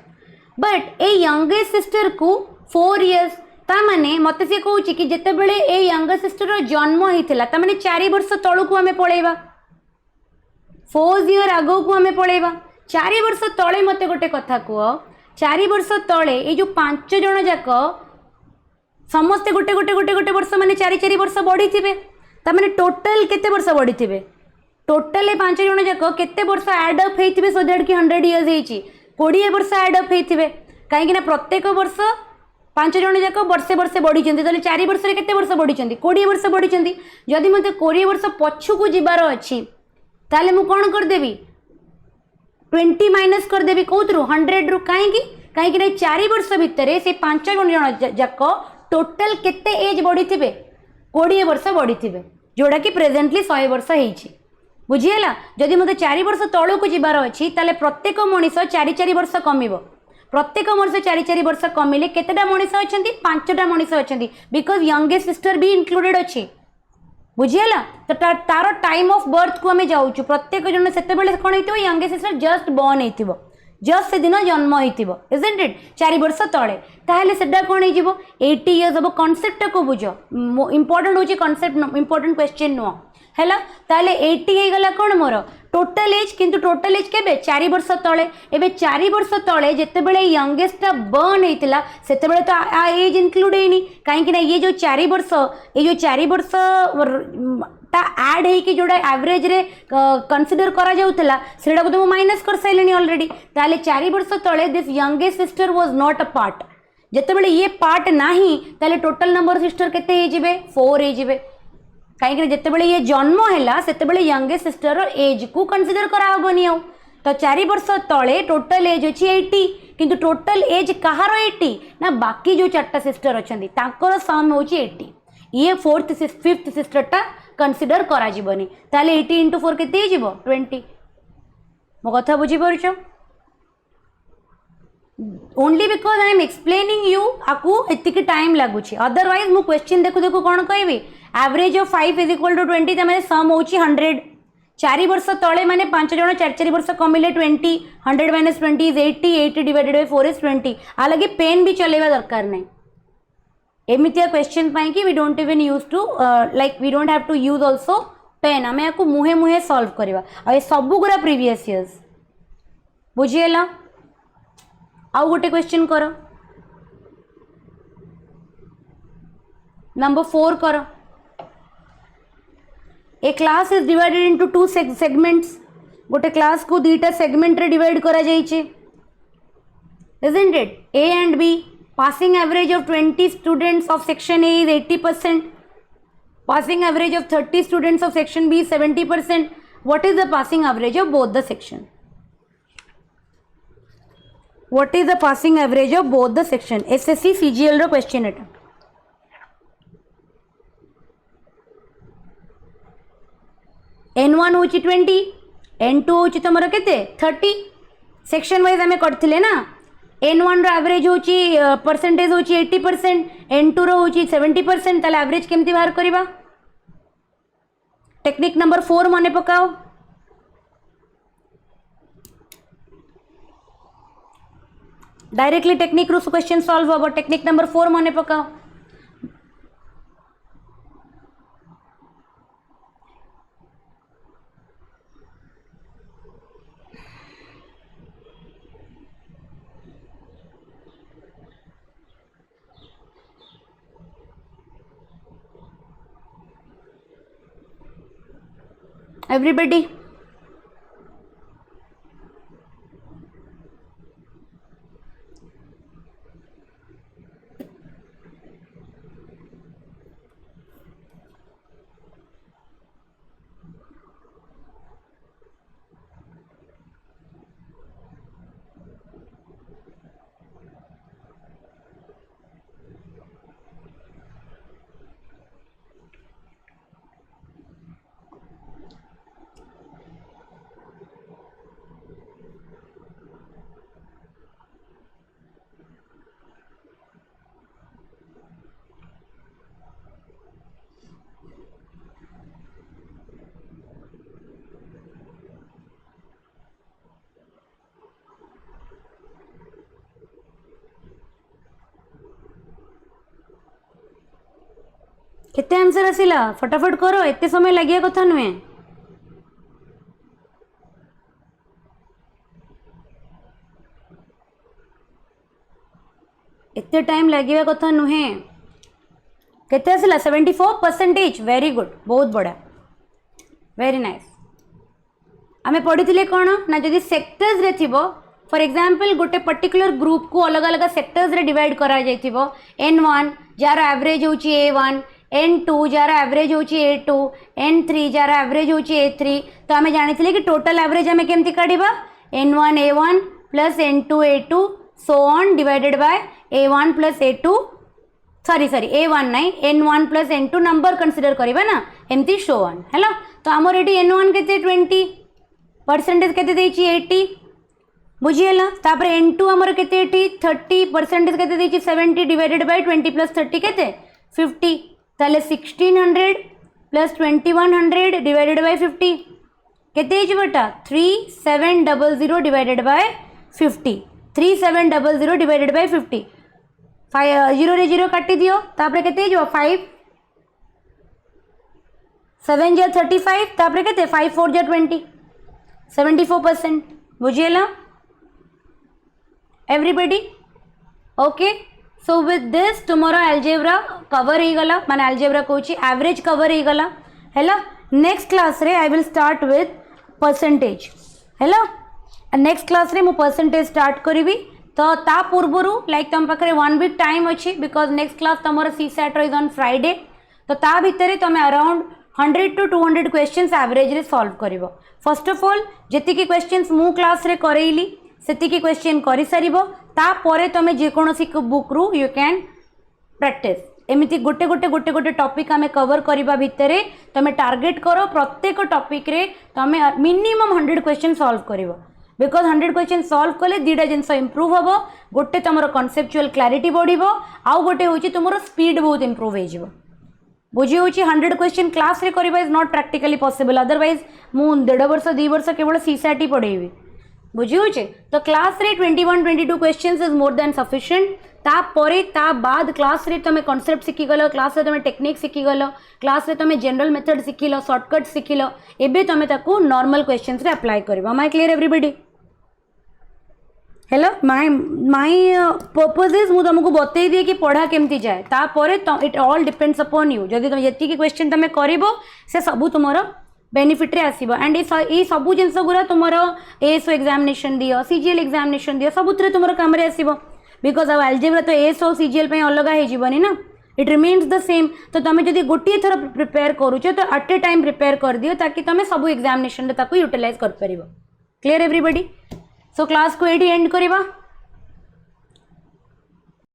बट ए यंगेस्ट सिस्टर को 4 years ता माने मते से कहूँ कि जिते बड़े ए यंगर सिस्टर जन्म होता ता माने 4 वर्ष तलू को आमे पळेबा 4 year आगो को आमे पळेबा 4 वर्ष तले मते गोटे कथा कह 4 वर्ष तले ए जो 5 जण जाक समस्ते गोटे गोटे गोटे गोटे वर्ष माने 4 वर्ष बढ़ी थिबे ता माने टोटल केते वर्ष बढ़ी थिबे टोटल 5 जण जाक केते वर्ष ऐड अप हेथिबे सो दैट कि 100 years हेची 20 वर्ष ऐड अप हेथिबे काहे कि ना प्रत्येक वर्ष 5 जण जाक वर्षे वर्षे बढ़ी 4 वर्ष केते वर्ष बढ़ी 20 वर्ष बढ़ी जदि मते 20 वर्ष पछु को जिबार अछि ताले मु कोन कर देबी 20 माइनस कर देबी कोथरु 100 रु काहे कि ना 4 वर्ष भितरे से 5 जण जाक टोटल केते एज बढ़ी थिबे 20 वर्ष बढ़ी थिबे जोड़ा कि प्रेजेंटली 100 वर्ष हेछि बुझिएला जदि मते 4 वर्ष तळो को जिबार अछि ताले प्रत्येक मनीष 4 वर्ष कमिबो प्रत्येक मनीष 4 वर्ष कमिले केतेटा मनीष अछंती 5टा मनीष अछंती बिकॉज यंगेस्ट सिस्टर भी इंक्लूडेड अछि बुझिएला तो तार टाइम ऑफ बर्थ को हमें जाऊँ प्रत्येक जन से कौन हो यंगेस्ट सिस्टर जस्ट बर्न हो जस्ट से दिन जन्म हो इजंट इट 4 वर्ष तले ताहले सेटा कौन हो 80 years हम कॉन्सेप्ट को बुझ इंपोर्टेंट होची कॉन्सेप्ट इंपोर्टेंट क्वेश्चन नुह है ताहले 80 हो गला कौन मोर टोटल एज किंतु टोटल एज के 4 वर्ष तले एबे 4 वर्ष तले जिते बड़े यंगेस्टा बर्न होता से तो आ एज इनक्लूड होनी कहीं ये जो 4 वर्ष ये जो 4 वर्ष ता ऐड है जोड़ा एवरेज रे कंसीडर करा जाउतला सेडा को तो माइनस कर साइलेनी ऑलरेडी ताले 4 वर्ष तळे this youngest sister was not a part जते बेले ये पार्ट नाही ताले टोटल नंबर सिस्टर केते हे जिवे 4 हे जिवे कहीं जिते बड़े ये जन्म है से यंगेस्ट सिस्टर एज को कंसीडर कराबनी आ तो 4 वर्ष तले टोटल एज अच्छी 80 किंतु टोटल एज कहार 80 ना बाकी जो 4टा सिस्टर अच्छा सम हूँ 80 ये 4th 5th सिस्टरटा कंसीडर करा जीवनी ताले 80 × 4 केते जीवो 20 मो कथा बुझी पारुछ only because I am explaining you आपको एतिक टाइम लगुच अदरवाइज मु क्वेश्चन देखु देखु कौन कहबी एवरेज ऑफ 5 = 20 तमें सम हो 100 4 वर्ष तले माने 5 जन 4 वर्ष कमिले 20 100 - 20 इज 80 80 डिवाइडेड बाय 4 इज 20 आ लगे पेन भी चलेवा दरकार नहीं एमितिया क्वेश्चन पाई कि we don't even use to like we don't have to use also pen आमे याको मुहे मुहे सॉल्व करवा आ ए सब गुरा प्रीवियस इयर्स बुझिएला आउ गोटे क्वेश्चन करो नंबर 4 करो a class is divided into 2 segments गोटे क्लास को 2टा सेगमेंट रे डिवाइड करा जाइछे isn't it A and B passing average of 20 students of section A is 80% passing average of 30 students of section B is 70% what is the passing average of both the section what is the passing average of both the section SSC CGL रो question एटा N1 होची 20 N2 होची तमरो केते 30 section wise हमें करथिले ना N1 रो average होची percentage होची 80% N2 रो होची 70% ताले एवरेज केमती बाहर करबा टेक्निक नंबर 4 मने पकाओ डायरेक्टली टेक्निक रू क्वेश्चन सॉल्व होबो टेक्निक नंबर 4 मने पकाओ एवरीबॉडी केते आंसर आसिला फटाफट करो एते समय लगिया कथा नुहे एते टाइम लगिया कथा नुहे केते आसिला 74% वेरी गुड बहुत बड़ा वेरी नाइस आमे पढ़ी कौन ना जदि सेक्टर्स रे थिबो फॉर एग्जांपल गोटे पर्टिकुलर ग्रुप को अलग अलग सेक्टर्स रे डिवाइड करा जाइथिबो N1 जार एवरेज होची A1 N2 जार एवरेज होची A2 N3 जार एवरेज होची A3 तो आमे जानिथिले कि टोटल एवरेज आमे केमती काढिबा N1 A1 plus N2 A2 so on divided by A1 plus A2 sorry A1 नहीं N1 plus N2 number consider करिबा ना एमती शो ऑन हैला तो हमर एटी N1 केते 20 परसेंटेज केते देची 80 बुझिएला तापर N2 हमर केते 30 परसेंटेज केते देची 70 डिवाइडेड बाय 20 प्लस 30 केते 50 ताले 1600 प्लस 2100 डिवाइडेड बाय 50 केते हिज बेटा 3700 डिवाइडेड बाय 50 3700 डिवाइडेड बाय 50 0 रे 0 काटी दियो तापर केते हिज 5 7 जा 35 तापर केते 5 4 जा 20 74% बुझिएला everybody okay so with this तुमरो अलजेब्रा कवर हो गला माने अलजेब्रा कहूँ एवरेज कवर हो गला हैला नेक्स्ट क्लास रे I will start with percentage है। नेक्स्ट क्लास रे मु परसेंटेज स्टार्ट करी तो ता पूर्वर लाइक तुम पाखे 1 वीक टाइम अच्छी बिकज नेक्स्ट क्लास तुम CSAT इज ऑन फ्राइडे तो ता भितर तुम अराउंड 100 to 200 क्वेश्चंस एवरेज रे सॉल्व करिवो। फर्स्ट ऑफ ऑल जेतिकी क्वेश्चंस मु क्लास रे करैली सेतिकी क्वेश्चन करि सारिबो ता परे तुम जेकोसी बुक रु यू कैन प्रैक्टिस एमती गोटे गोटे गोटे गोटे टॉपिक आमे कवर करबा भितरे तुम टार्गेट करो प्रत्येक टॉपिक रे तुम मिनिमम 100 क्वेश्चन सॉल्व करिवो बिकज 100 क्वेश्चन सॉल्व कले दीटा जिनस इंप्रूव हम गोटे तुम कॉन्सेप्चुअल क्लैरिटी बढ़िबो आउ गोटे होची तुमरो स्पीड बहुत इंप्रूव हो जिवो। बुझी होची 100 क्वेश्चन क्लास रे करबा is not practically possible otherwise मु 1.5 वर्ष 2 वर्ष केवल CSAT ही पढ़ेबी। बुझी होची तो क्लास रे 21-22 questions is more than sufficient. ता परे ता बाद क्लास रे तुम कॉन्सेप्ट शिखी गलो क्लास रे तुम टेक्निक शिखी गलो क्लास रे तुम जनरल मेथड शिखिलो शॉर्टकट शिखिलो एबे तुम ताकू नॉर्मल क्वेश्चंस रे अप्लाई करबा। My clear everybody? Hello my purpose is मु तुमको बतई दिए कि पढ़ा केमती जाए तापर it all depends upon you जदि तुम जी क्वेश्चन तुम करिवो से सबू तुम बेनिफिट रे आसीबो एंड ये सबू जिनस गुरा तुम ASO एग्जामिनेशन दियो CGL एग्जामिनेशन दियो सबुतरे तुम काम रे आसीबो बिकज अब अलजेब्रा तो ASO CGL पे अलग हो जीवनी ना इट रिमेन्स द सेम। तो तुम जब गोटे थर प्रिपेयर करूछ तो एट ए टाइम प्रिपेयर कर दियो ताकि तुम सब एग्जामिनेशन यूटिलाइज कर पारिबो। Clear everybody? सो क्लास को एडी एंड करिबा।